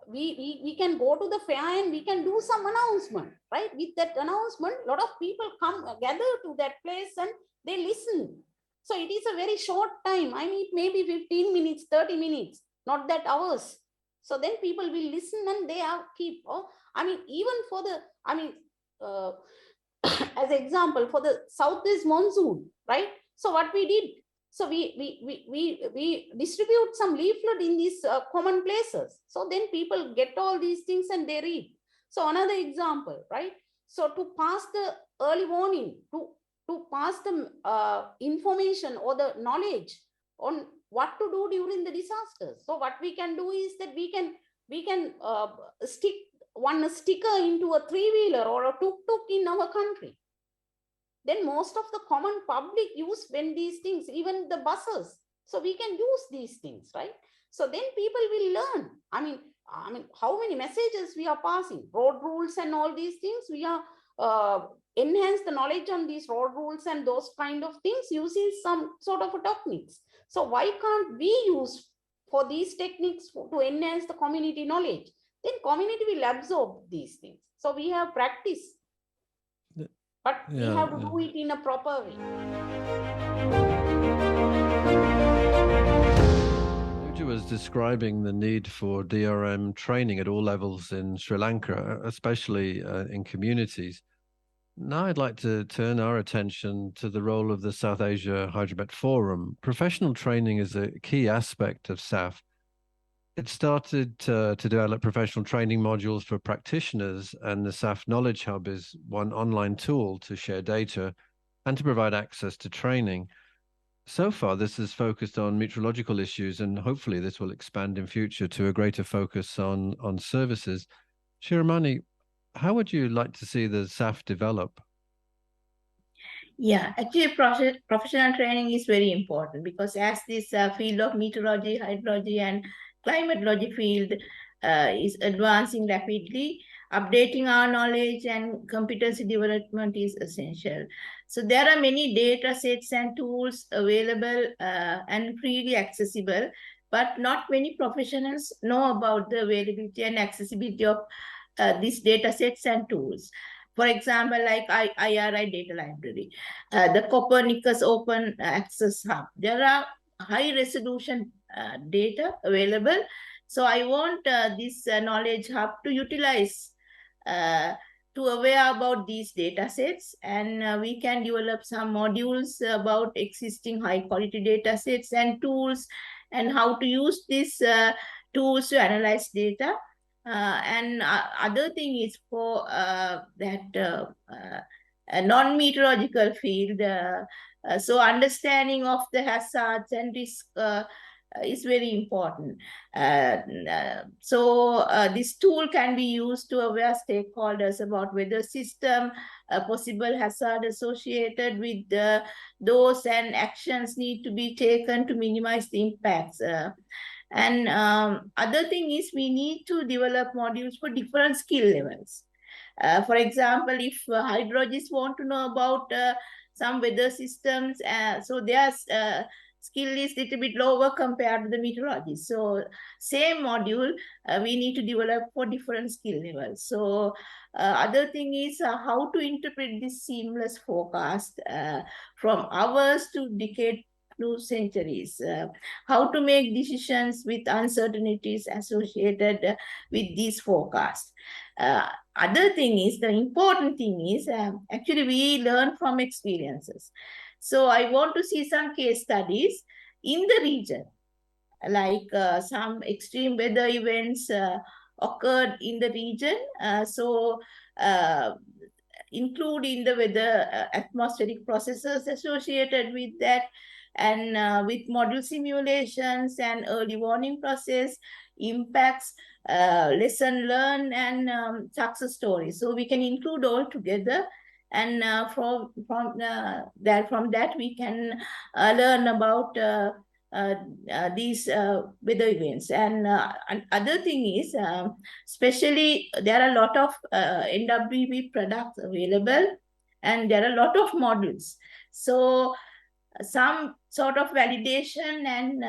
we can go to the fair and we can do some announcement, right? With that announcement, a lot of people come gather to that place and they listen. So it is a very short time. It may be 15 minutes, 30 minutes, not that hours. So then people will listen and they are keep. Even for the, as example, for the southeast monsoon, right? So what we did, so we distribute some leaflet in these common places. So then people get all these things and they read. So another example, right? So to pass the early warning, to pass the information or the knowledge on what to do during the disasters. So what we can do is that we can stick one sticker into a three-wheeler or a tuk-tuk in our country. Then most of the common public use when these things, even the buses. So we can use these things, right? So then people will learn. How many messages we are passing, road rules and all these things. We are enhance the knowledge on these road rules and those kind of things using some sort of techniques. So why can't we use for these techniques to enhance the community knowledge? Then community will absorb these things. So we have practice, but we have to do it in a proper way. Nuja was describing the need for DRM training at all levels in Sri Lanka, especially in communities. Now I'd like to turn our attention to the role of the South Asia Hyderabad Forum. Professional training is a key aspect of SAHF. It started to develop professional training modules for practitioners, and the SAHF Knowledge Hub is one online tool to share data and to provide access to training. So far, this has focused on meteorological issues, and hopefully this will expand in future to a greater focus on services. Shiromani, how would you like to see the SAHF develop? Yeah, actually, professional training is very important because as this field of meteorology, hydrology, and climatology field is advancing rapidly, updating our knowledge and competency development is essential. So there are many data sets and tools available and freely accessible, but not many professionals know about the availability and accessibility of these data sets and tools. For example, like IRI Data Library, the Copernicus Open Access Hub. There are high resolution data available. So I want this knowledge hub to utilize to aware about these data sets, and we can develop some modules about existing high quality data sets and tools and how to use these tools to analyze data. And other thing is for that non-meteorological field. So understanding of the hazards and risk is very important. This tool can be used to aware stakeholders about whether system, possible hazard associated with those, and actions need to be taken to minimize the impacts. Other thing is we need to develop modules for different skill levels. For example, if hydrologists want to know about some weather systems, so their skill is a little bit lower compared to the meteorologists. So same module we need to develop for different skill levels. So other thing is how to interpret this seamless forecast from hours to decade to centuries, how to make decisions with uncertainties associated with these forecasts. Other thing is, the important thing is, actually we learn from experiences. So I want to see some case studies in the region, like some extreme weather events occurred in the region. Include in the weather atmospheric processes associated with that, and with model simulations and early warning process, impacts, lesson learned, and success stories. So we can include all together, and from that we can learn about these weather events. And other thing is, especially there are a lot of NWB products available, and there are a lot of models. So some sort of validation and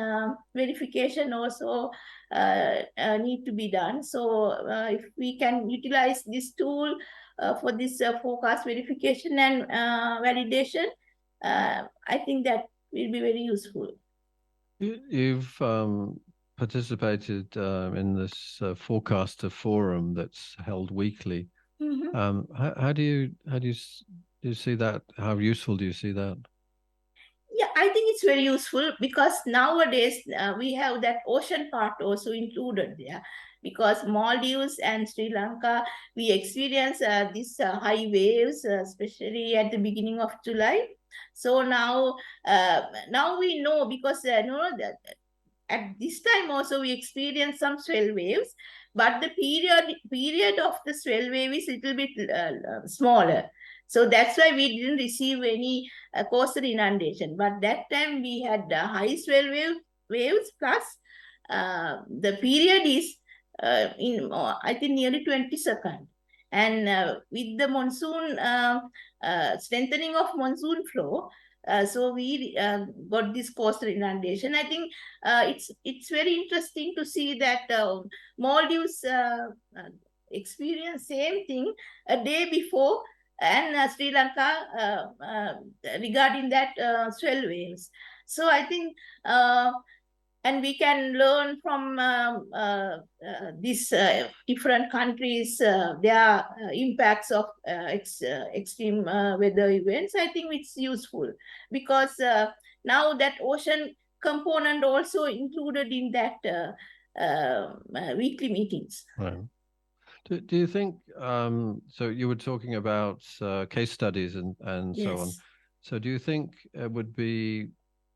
verification also need to be done. So if we can utilize this tool for this forecast verification and validation, I think that will be very useful. You've participated in this forecaster forum that's held weekly. How do you see that? How useful do you see that? Yeah, I think it's very useful, because nowadays we have that ocean part also included there, because Maldives and Sri Lanka, we experience these high waves, especially at the beginning of July. So now we know, because that at this time also we experience some swell waves, but the period of the swell wave is a little bit smaller. So that's why we didn't receive any coastal inundation. But that time we had high swell waves, plus the period is in I think nearly 20 seconds. And with the monsoon, strengthening of monsoon flow, so we got this coastal inundation. I think it's very interesting to see that Maldives experience same thing a day before, and Sri Lanka regarding that swell waves. So I think and we can learn from these different countries, their impacts of extreme weather events. I think it's useful, because now that ocean component also included in that weekly meetings. Right. Do you think, so you were talking about case studies and Yes. so on. So do you think it would be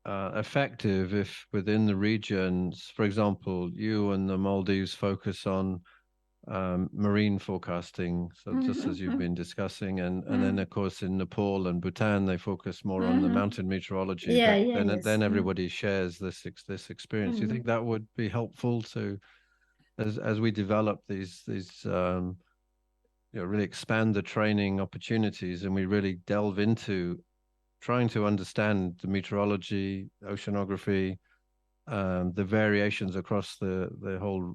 effective if within the regions, for example, you and the Maldives focus on marine forecasting, so just as you've been discussing, and then of course in Nepal and Bhutan they focus more on the mountain meteorology. Yeah, but yeah, then yes. then everybody shares this experience. Do you think that would be helpful to, as we develop these really expand the training opportunities, and we really delve into trying to understand the meteorology, oceanography, the variations across the whole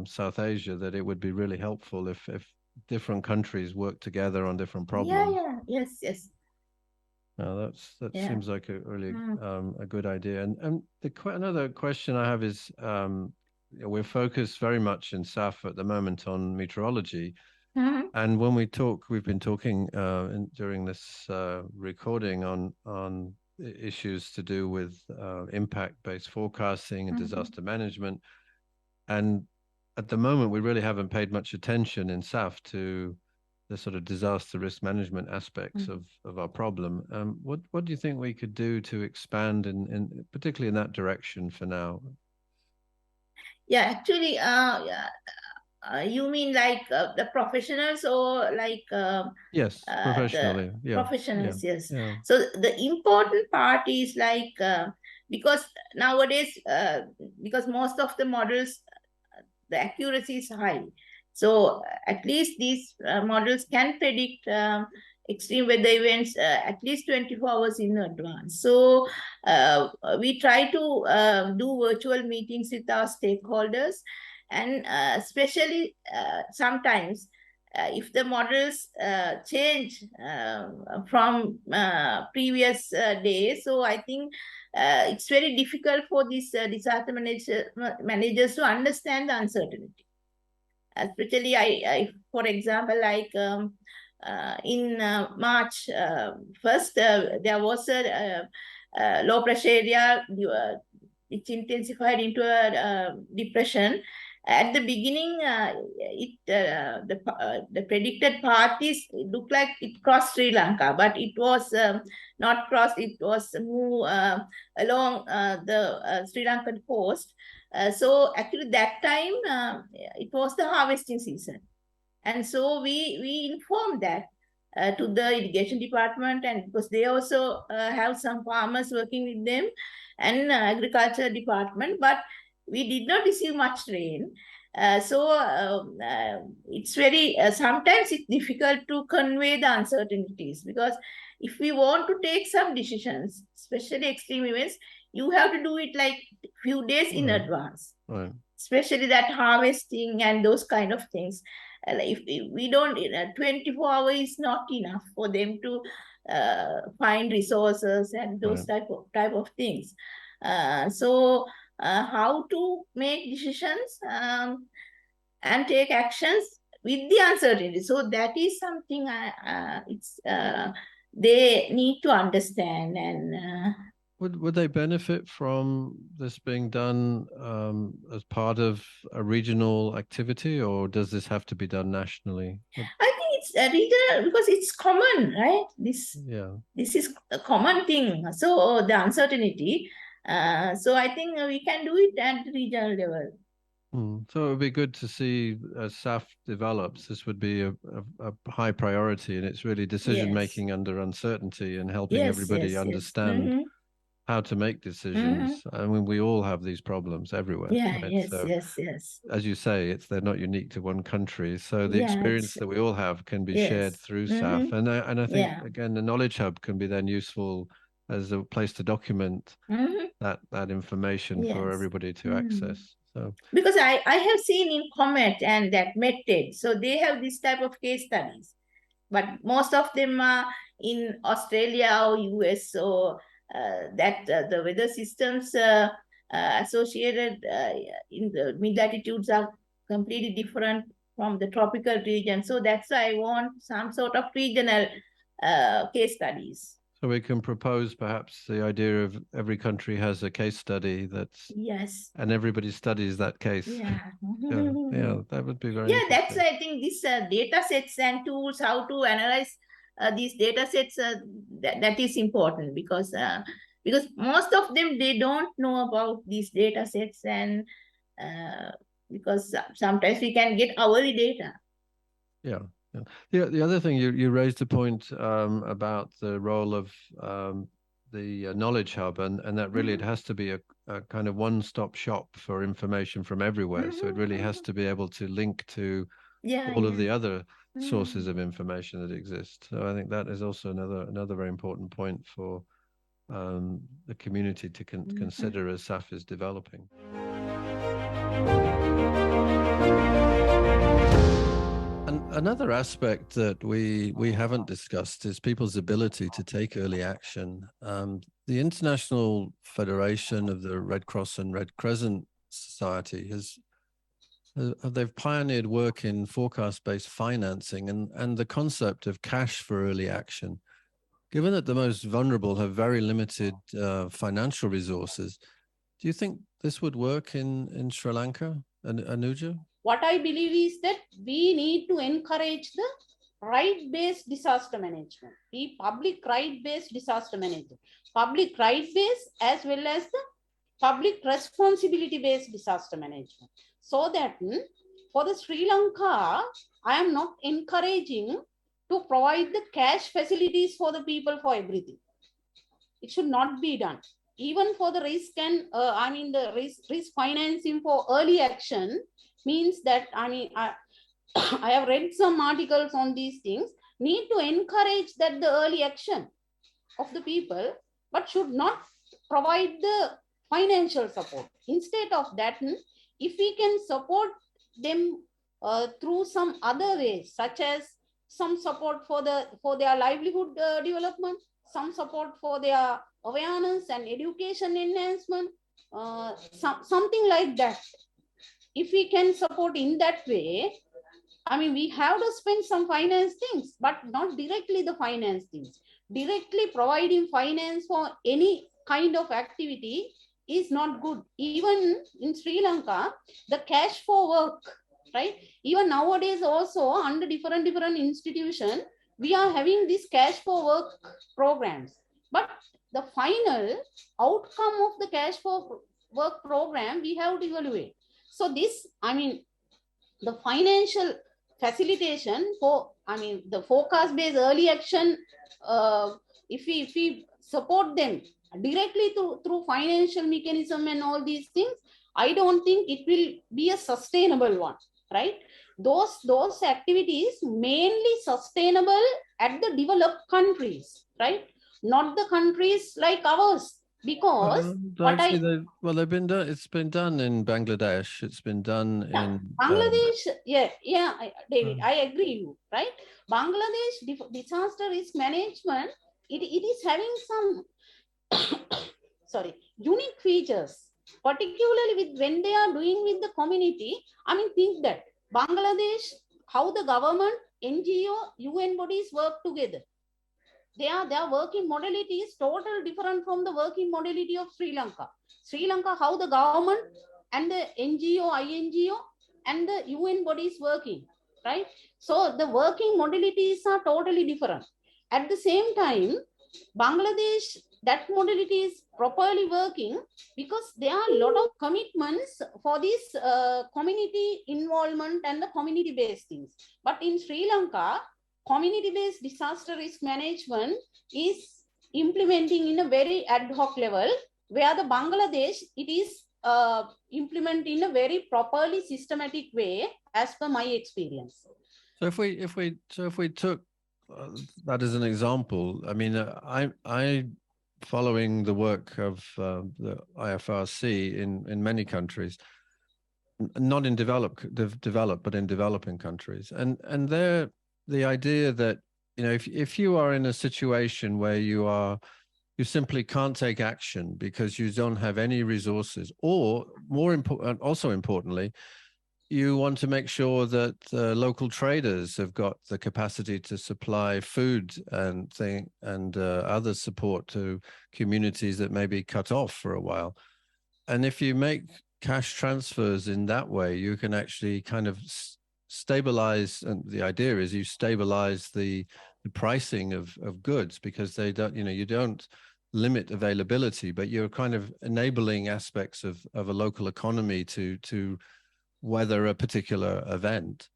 South Asia, that it would be really helpful if different countries work together on different problems. Yeah, yes. That seems like a really a good idea. And another question I have is, we're focused very much in SAHF at the moment on meteorology. And when we've been talking during this recording on issues to do with impact-based forecasting and disaster management. And at the moment, we really haven't paid much attention in SAHF to the sort of disaster risk management aspects of our problem. What do you think we could do to expand in particularly in that direction for now? Yeah, actually, you mean like the professionals or like Yes, the professionally. Yeah, yeah, professionals? Yes. yeah. So the important part is like because nowadays, because most of the models, the accuracy is high. So at least these models can predict extreme weather events at least 24 hours in advance. So we try to do virtual meetings with our stakeholders, and especially sometimes if the models change from previous days, so I think it's very difficult for these disaster managers to understand the uncertainty. Especially, for example, like in March 1st, there was a low pressure area which intensified into a depression. At the beginning, the predicted path is looked like it crossed Sri Lanka, but it was not crossed. It was moved along the Sri Lankan coast. So actually, that time it was the harvesting season, and so we informed that to the irrigation department, and because they also have some farmers working with them, and agriculture department, but we did not receive much rain. It's very sometimes it's difficult to convey the uncertainties, because if we want to take some decisions, especially extreme events, you have to do it like few days in advance, Right. especially that harvesting and those kind of things. If we don't, 24 hours is not enough for them to find resources and those Right. type of things. So how to make decisions and take actions with the uncertainty. So that is something it's they need to understand. And Would they benefit from this being done as part of a regional activity, or does this have to be done nationally? I think it's a regional, because it's common, right? Yeah. This is a common thing. So the uncertainty. So I think we can do it at the regional level. So it would be good to see as SAF develops, this would be a high priority, and it's really decision Yes. making under uncertainty and helping Yes. everybody Yes. Yes. understand Mm-hmm. how to make Mm-hmm. decisions. I mean, we all have these problems everywhere, Yeah. right? Yes. So Yes. Yes. as you say, they're not unique to one country. So the Yeah. experience that we all have can be shared Yes. through Mm-hmm. SAF, and I think Yeah. again the Knowledge Hub can be then useful as a place to document Mm-hmm. that information for Yes. everybody to Mm. access. So Because I have seen in Comet and that MedTech, so they have this type of case studies, but most of them are in Australia or US. So that the weather systems associated in the mid latitudes are completely different from the tropical region. So that's why I want some sort of regional case studies. So we can propose perhaps the idea of every country has a case study Yes. and everybody studies that case. Yeah. Yeah, yeah, that would be very Yeah, that's, interesting. I think, this data sets and tools, how to analyze these data sets, that is important, because most of them, they don't know about these data sets, and uh, because sometimes we can get hourly data. Yeah. Yeah. The other thing you raised a point about the role of the Knowledge Hub, and that really it has to be a kind of one-stop shop for information from everywhere. So it really has to be able to link to Yeah, all of yeah. the other sources of information that exist. So I think that is also another very important point for the community to consider as SAF is developing. And another aspect that we haven't discussed is people's ability to take early action. The International Federation of the Red Cross and Red Crescent Society they've pioneered work in forecast-based financing and the concept of cash for early action. Given that the most vulnerable have very limited financial resources, do you think this would work in Sri Lanka, Anuja? What I believe is that we need to encourage the right-based disaster management, the public right-based disaster management, public right-based as well as the public responsibility-based disaster management. So that for the Sri Lanka, I am not encouraging to provide the cash facilities for the people for everything. It should not be done. Even for the risk and the risk financing for early action means that I have read some articles on these things. Need to encourage that the early action of the people, but should not provide the financial support. Instead of that, if we can support them through some other ways, such as some support for their livelihood development, some support for their awareness and education enhancement, something like that. If we can support in that way, we have to spend some finance things, but not directly the finance things. Directly providing finance for any kind of activity is not good. Even in Sri Lanka, the cash for work, right? Even nowadays also under different institutions, we are having this cash for work programs. But the final outcome of the cash for work program, we have to evaluate. So this, the financial facilitation for, the forecast-based early action, if we support them directly through financial mechanism and all these things, I don't think it will be a sustainable one, right? Those activities mainly sustainable at the developed countries, right? Not the countries like ours. Because they've been done. It's been done in Bangladesh. It's been done in Bangladesh. David, I agree you, right? Bangladesh disaster risk management, it is having some unique features, particularly with when they are doing with the community. Think that Bangladesh, how the government, NGO, UN bodies work together. Their working modality is totally different from the working modality of Sri Lanka. Sri Lanka, how the government and the NGO, INGO and the UN bodies working, right? So the working modalities are totally different. At the same time, Bangladesh, that modality is properly working because there are a lot of commitments for this community involvement and the community-based things. But in Sri Lanka, community-based disaster risk management is implementing in a very ad hoc level, where the Bangladesh, it is implemented in a very properly systematic way, as per my experience. So if we took that as an example, I following the work of the IFRC in many countries, not in developed, but in developing countries, and there. The idea that, if you are in a situation where you simply can't take action because you don't have any resources, or also importantly, you want to make sure that local traders have got the capacity to supply food and other support to communities that may be cut off for a while. And if you make cash transfers in that way, you can actually kind of stabilize, and the idea is you stabilize the pricing of goods, because they don't, you don't limit availability, but you're kind of enabling aspects of a local economy to weather a particular event.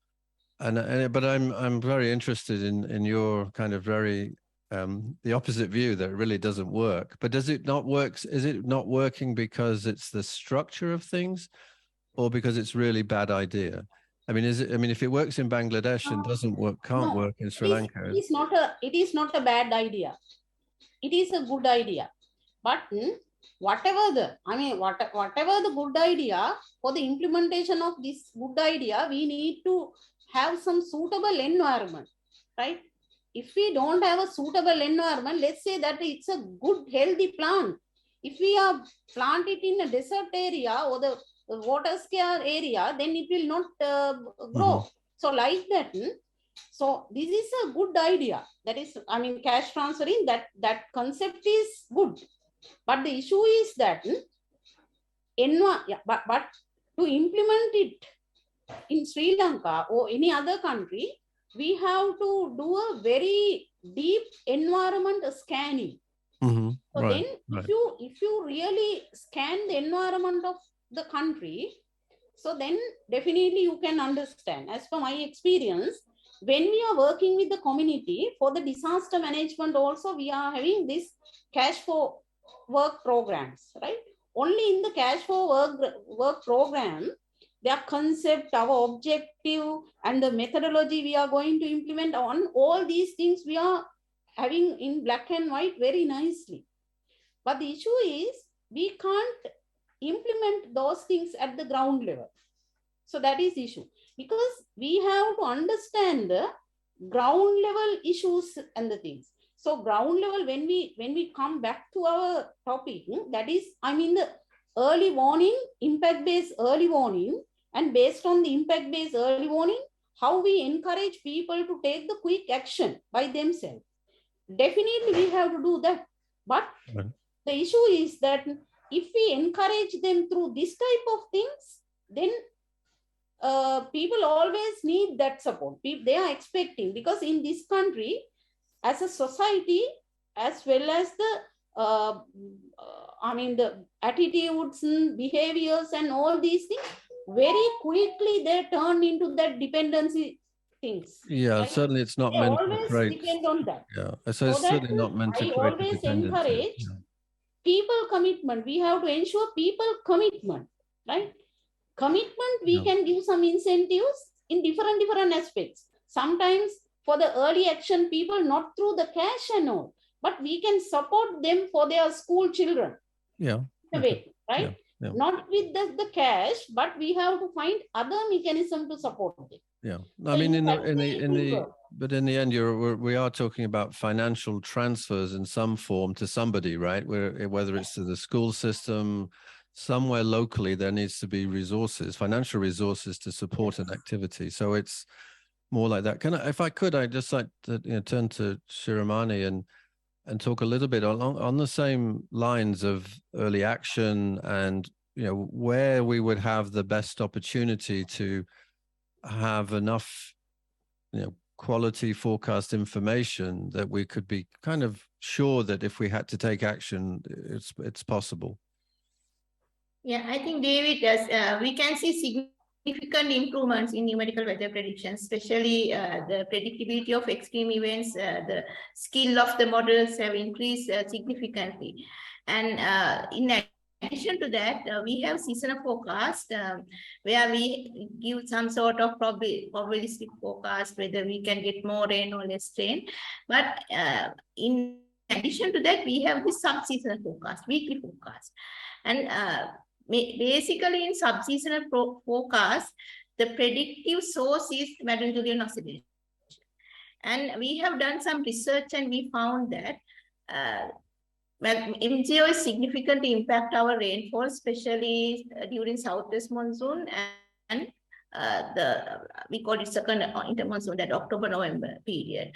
But I'm very interested in your kind of very the opposite view, that it really doesn't work. But does it not work? Is it not working because it's the structure of things, or because it's really bad idea? If it works in Bangladesh and can't work in Sri Lanka. It is not a bad idea. It is a good idea. But whatever the good idea, for the implementation of this good idea, we need to have some suitable environment, right? If we don't have a suitable environment, let's say that it's a good, healthy plant. If we are plant it in a desert area or the water scarce area, then it will not grow. So like that. So this is a good idea. That is, cash transferring, that concept is good. But the issue is that but to implement it in Sri Lanka or any other country, we have to do a very deep environment scanning. So Right. then if you really scan the environment of the country, so then definitely you can understand. As per my experience, when we are working with the community for the disaster management also, we are having this cash for work programs, right? Only in the cash for work program, their concept, our objective, and the methodology we are going to implement on, all these things we are having in black and white very nicely. But the issue is we can't implement those things at the ground level. So that is the issue, because we have to understand the ground level issues and the things. So ground level, when we come back to our topic, that is, I mean, the early warning, impact based early warning, and based on the impact based early warning, how we encourage people to take the quick action by themselves. Definitely we have to do that. But the issue is that if we encourage them through this type of things, then people always need that support. They are expecting, because in this country, as a society, as well as the the attitudes and behaviors and all these things, very quickly they turn into that dependency things. Yeah, Right? certainly it's not They meant to always create. depend on that. Yeah, so So it's that certainly not meant to I create a always dependency. encourage people commitment. We have to ensure people commitment, right? Commitment, we can give some incentives in different aspects. Sometimes for the early action people, not through the cash and all, but we can support them for their school children. Yeah. In a way, right? Yeah. Yeah. Not with the cash, but we have to find other mechanism to support them. Yeah, So I mean, in the but in the end, we are talking about financial transfers in some form to somebody, right? Whether it's to the school system, somewhere locally, there needs to be resources, financial resources to support an activity. So it's more like that. If I could, I'd just like to turn to Shiromani and talk a little bit on the same lines of early action and where we would have the best opportunity to have enough quality forecast information that we could be kind of sure that if we had to take action, it's possible. Yeah, I think, David, we can see significant improvements in numerical weather predictions, especially the predictability of extreme events. The skill of the models have increased significantly. And in addition to that, we have seasonal forecast where we give some sort of probabilistic forecast, whether we can get more rain or less rain. But in addition to that, we have the sub-seasonal forecast, weekly forecast. And basically in sub-seasonal forecast, the predictive source is Madden-Julian oscillation. And we have done some research and we found that MJO significantly impact our rainfall, especially during southwest monsoon and we call it second intermonsoon, that October-November period.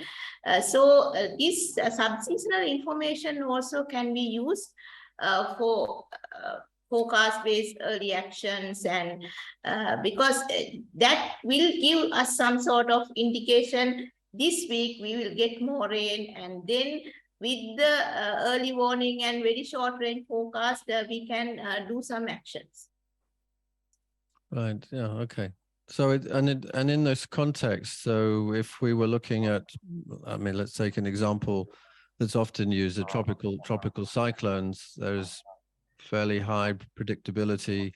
So this sub-seasonal information also can be used for forecast-based early actions, and because that will give us some sort of indication. This week we will get more rain, and then with the early warning and very short rain forecast, we can do some actions. Right. Yeah. Okay. So and in this context, so if we were looking at, I mean, let's take an example that's often used: the tropical cyclones. There's fairly high predictability,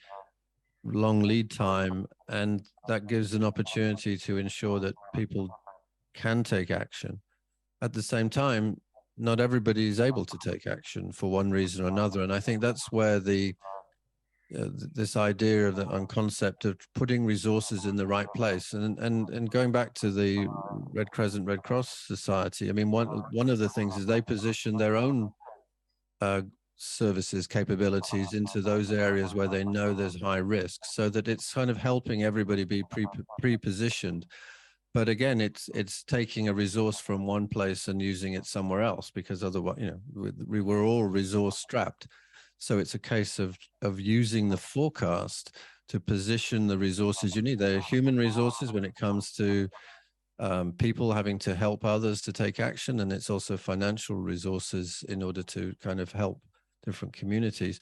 long lead time, and that gives an opportunity to ensure that people can take action. At the same time, not everybody is able to take action for one reason or another, and I think that's where this idea of the concept of putting resources in the right place, and going back to the Red Crescent Red Cross Society, I mean, one of the things is they position their own services capabilities into those areas where they know there's high risk, so that it's kind of helping everybody be pre-positioned. But again, it's taking a resource from one place and using it somewhere else, because otherwise, we were all resource strapped. So it's a case of using the forecast to position the resources you need. They're human resources when it comes to people having to help others to take action, and it's also financial resources in order to kind of help different communities.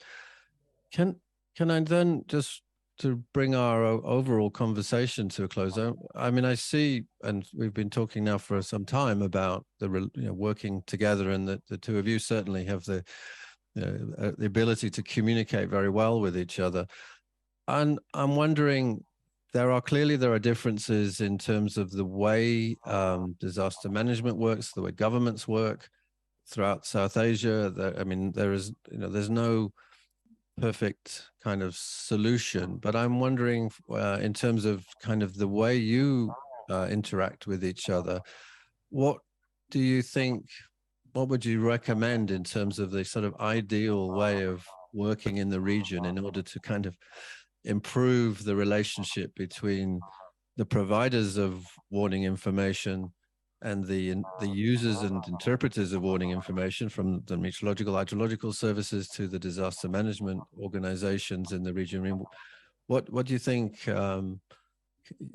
Can I then, just to bring our overall conversation to a close, I mean, I see, and we've been talking now for some time about the working together, and the two of you certainly have the ability to communicate very well with each other. And I'm wondering, there are differences in terms of the way disaster management works, the way governments work throughout South Asia. I mean, there's no perfect kind of solution, but I'm wondering, in terms of kind of the way you interact with each other, what do you think, what would you recommend in terms of the sort of ideal way of working in the region in order to kind of improve the relationship between the providers of warning information and the users and interpreters of warning information, from the meteorological, hydrological services to the disaster management organizations in the region? I mean, what do you think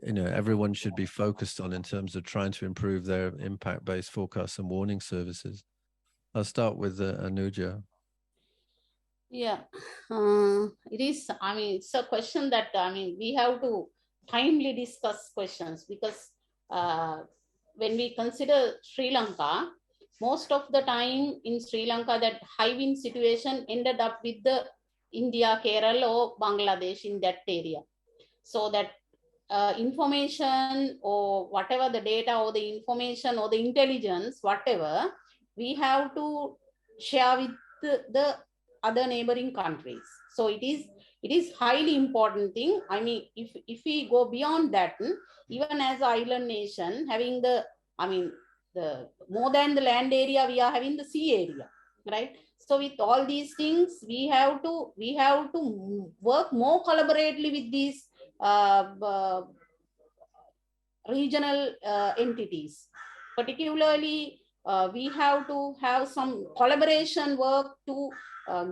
everyone should be focused on in terms of trying to improve their impact-based forecasts and warning services? I'll start with Anuja. Yeah, it is. I mean, it's a question that, I mean, we have to timely discuss questions, because when we consider Sri Lanka, most of the time in Sri Lanka, that high wind situation ended up with the India, Kerala or Bangladesh, in that area. So that information or whatever the data or the information or the intelligence, whatever, we have to share with the other neighboring countries. So it is highly important thing. I mean, if we go beyond that, even as an island nation, having the more than the land area, we are having the sea area, right? So with all these things, we have to work more collaboratively with these regional entities. Particularly, we have to have some collaboration work to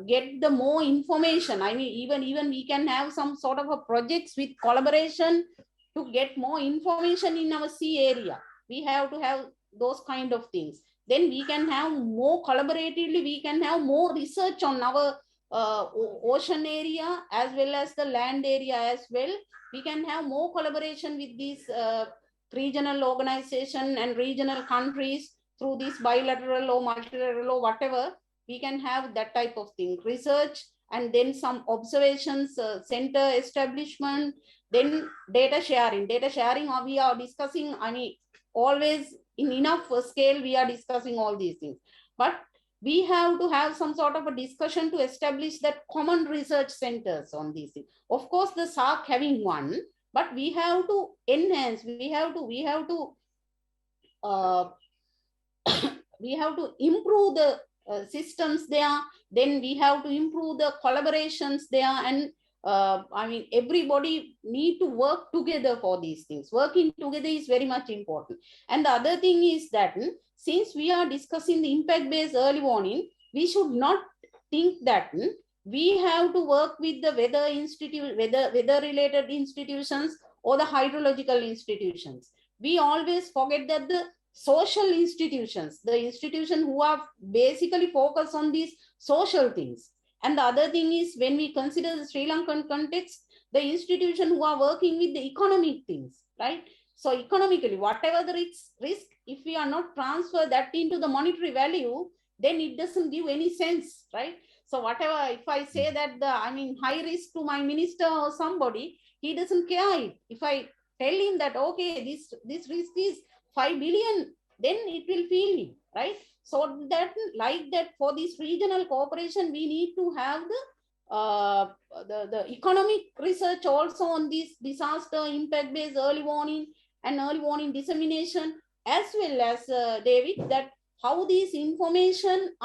get the more information. I mean, even we can have some sort of a projects with collaboration to get more information in our sea area. We have to have those kind of things. Then we can have more collaboratively, we can have more research on our ocean area as well as the land area as well. We can have more collaboration with these regional organization and regional countries through this bilateral or multilateral or whatever. We can have that type of thing, research, and then some observations, center establishment, then data sharing. We are discussing, I mean, always in enough scale, we are discussing all these things. But we have to have some sort of a discussion to establish that common research centers on these things. Of course, the SAHF having one, but we have to enhance, we have to we have to improve the systems there. Then we have to improve the collaborations there, and I mean, everybody need to work together for these things. Working together is very much important. And the other thing is that since we are discussing the impact-based early warning, we should not think that we have to work with the weather-related institutions or the hydrological institutions. We always forget that the social institutions, the institutions who are basically focused on these social things. And the other thing is, when we consider the Sri Lankan context, the institutions who are working with the economic things, right? So economically, whatever the risk, if we are not transfer that into the monetary value, then it doesn't give any sense, right? So whatever, if I say that high risk to my minister or somebody, he doesn't care. If I tell him that, okay, this risk is 5 billion, then it will feel him, right? So that, like that, for this regional cooperation, we need to have the economic research also on this disaster impact-based early warning and early warning dissemination, as well as David, that how these information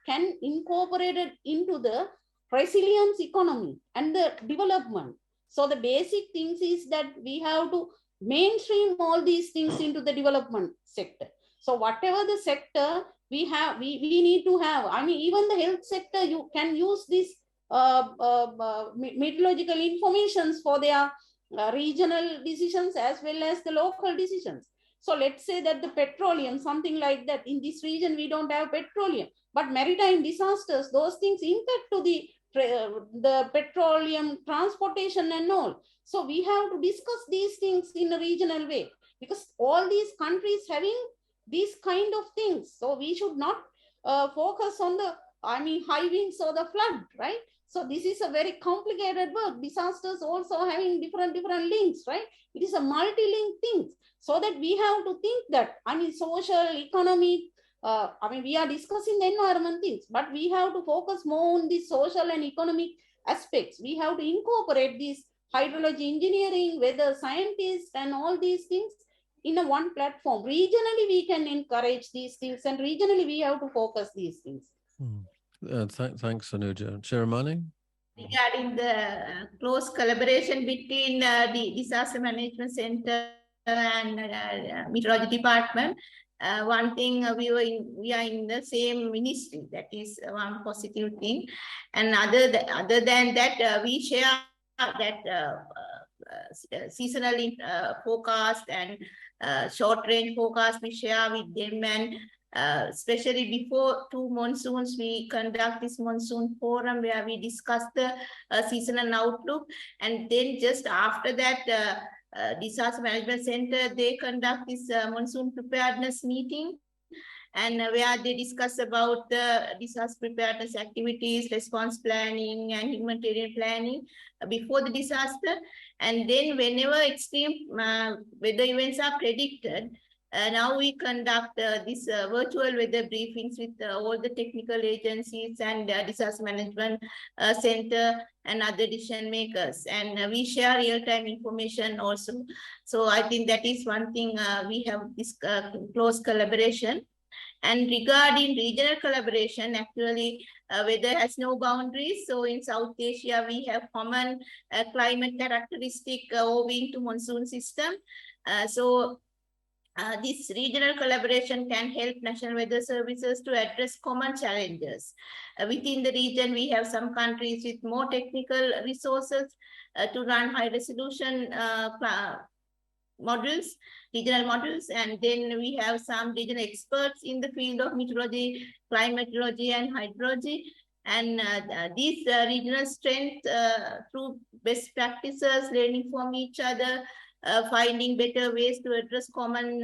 can incorporated into the resilience economy and the development. So the basic things is that we have to mainstream all these things into the development sector. So whatever the sector we have, we need to have, I mean, even the health sector, you can use this meteorological informations for their regional decisions as well as the local decisions. So let's say that the petroleum, something like that, in this region we don't have petroleum, but maritime disasters, those things impact to the petroleum transportation and all. So we have to discuss these things in a regional way, because all these countries having these kind of things. So we should not focus on the, high winds or the flood, right? So this is a very complicated work. Disasters also having different links, right? It is a multi-link thing. So that we have to think that, social, economic, we are discussing the environment things, but we have to focus more on the social and economic aspects. We have to incorporate these hydrology engineering, weather scientists, and all these things in a one platform. Regionally, we can encourage these things, and regionally, we have to focus these things. Thanks, Anuja. Shiramani? Regarding the close collaboration between the Disaster Management Center and Meteorology Department, one thing we are in the same ministry. That is one positive thing. And other than that, we share that seasonal forecast and short range forecast we share with them, and especially before two monsoons, we conduct this monsoon forum where we discuss the seasonal outlook. And then just after that, Disaster Management Center, they conduct this monsoon preparedness meeting, and where they discuss about the disaster preparedness activities, response planning, and humanitarian planning before the disaster. And then whenever extreme weather events are predicted, now we conduct this virtual weather briefings with all the technical agencies and disaster management center and other decision makers. And we share real-time information also. So I think that is one thing we have this close collaboration. And regarding regional collaboration, actually, weather has no boundaries. So in South Asia, we have common climate characteristic owing to monsoon system. This regional collaboration can help national weather services to address common challenges. Within the region, we have some countries with more technical resources to run high resolution models, regional models, and then we have some regional experts in the field of meteorology, climatology, and hydrology. And these regional strength through best practices, learning from each other, finding better ways to address common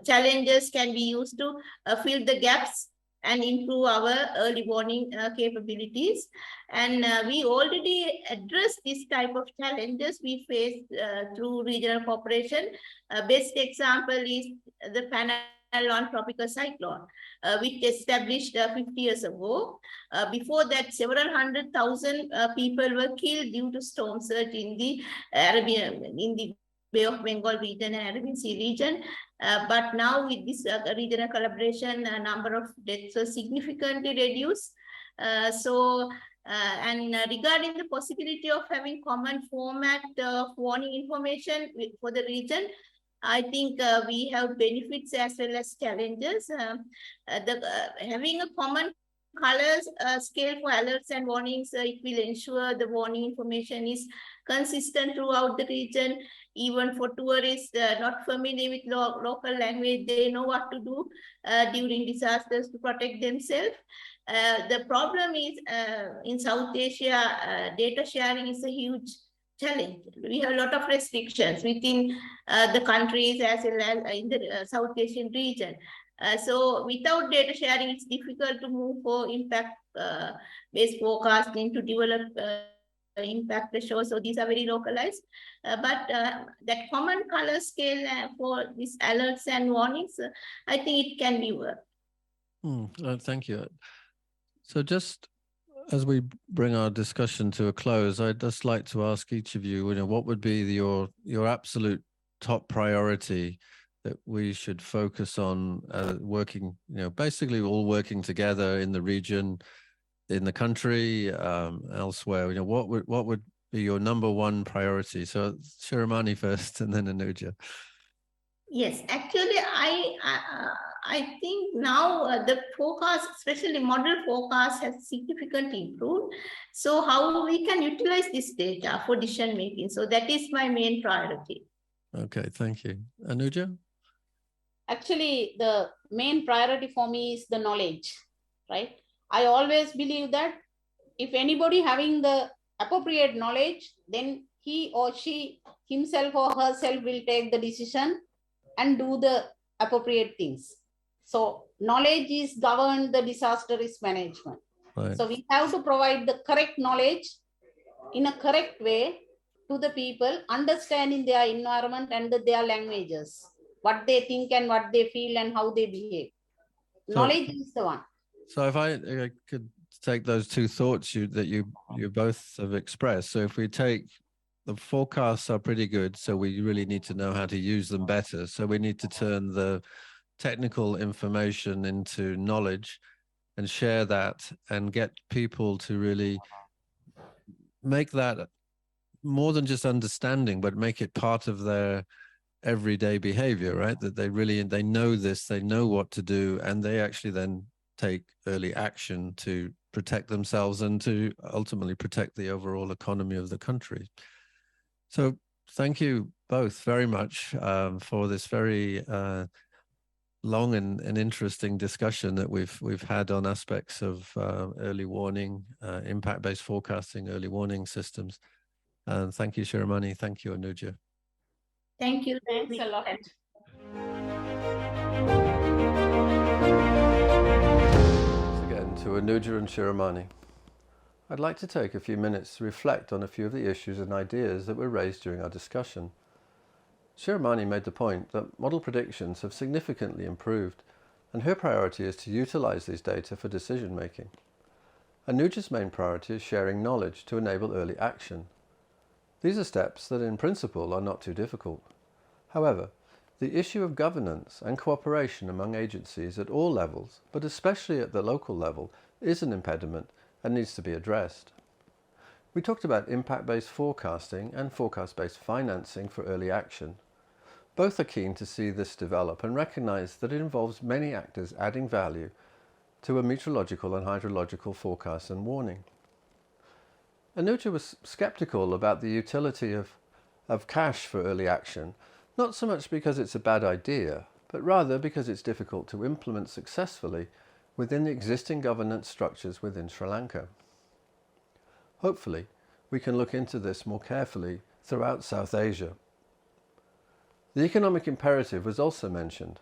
challenges can be used to fill the gaps and improve our early warning capabilities. And we already address this type of challenges we face through regional cooperation. Best example is the panel on tropical cyclone, which established 50 years ago. Before that, several 100,000 people were killed due to storm surge in the Bay of Bengal region and Arabian Sea region. But now with this regional collaboration, number of deaths are significantly reduced. Regarding the possibility of having common format of warning information for the region, I think we have benefits as well as challenges. Having a common colors scale for alerts and warnings, it will ensure the warning information is consistent throughout the region. Even for tourists not familiar with local language, they know what to do during disasters to protect themselves. The problem is in South Asia, data sharing is a huge challenge. We have a lot of restrictions within the countries as well as in the South Asian region. So without data sharing, it's difficult to move for impact-based forecasting to develop impact ratios. So these are very localized. But that common color scale for these alerts and warnings, I think it can be worked. Thank you. So just as we bring our discussion to a close, I'd just like to ask each of you, what would be your absolute top priority that we should focus on working, basically all working together in the region, in the country, elsewhere. What would be your number one priority? So Shiramani first, and then Anuja. Yes, actually, I think now the forecast, especially model forecast, has significantly improved. So how we can utilize this data for decision making? So that is my main priority. Okay, thank you. Anuja? actually the main priority for me is the knowledge, right? I always believe that if anybody having the appropriate knowledge, then he or she himself or herself will take the decision and do the appropriate things. So knowledge is governed the disaster risk management. Right. So we have to provide the correct knowledge in a correct way to the people, understanding their environment and their languages, what they think and what they feel and how they behave. Knowledge is the one. So if I could take those two thoughts that you both have expressed. So if we take the forecasts are pretty good, so we really need to know how to use them better. So we need to turn the technical information into knowledge and share that and get people to really make that more than just understanding, but make it part of their everyday behavior, right? That they know this, they know what to do, and they actually then take early action to protect themselves and to ultimately protect the overall economy of the country. So thank you both very much for this very long and interesting discussion that we've had on aspects of early warning, impact-based forecasting, early warning systems. And thank you, Shiramani. Thank you, Anuja. Thank you. Thanks a lot. Thanks again to Anuja and Shiramani. I'd like to take a few minutes to reflect on a few of the issues and ideas that were raised during our discussion. Shiramani made the point that model predictions have significantly improved, and her priority is to utilize these data for decision making. Anuja's main priority is sharing knowledge to enable early action. These are steps that in principle are not too difficult. However, the issue of governance and cooperation among agencies at all levels, but especially at the local level, is an impediment and needs to be addressed. We talked about impact-based forecasting and forecast-based financing for early action. Both are keen to see this develop and recognize that it involves many actors adding value to a meteorological and hydrological forecast and warning. Anuja was skeptical about the utility of cash for early action, not so much because it's a bad idea, but rather because it's difficult to implement successfully within the existing governance structures within Sri Lanka. Hopefully, we can look into this more carefully throughout South Asia. The economic imperative was also mentioned.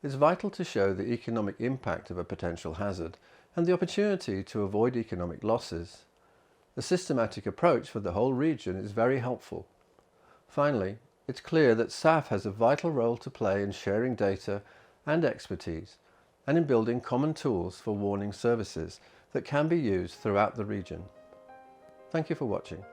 It's vital to show the economic impact of a potential hazard and the opportunity to avoid economic losses. A systematic approach for the whole region is very helpful. Finally, it's clear that SAHF has a vital role to play in sharing data and expertise and in building common tools for warning services that can be used throughout the region. Thank you for watching.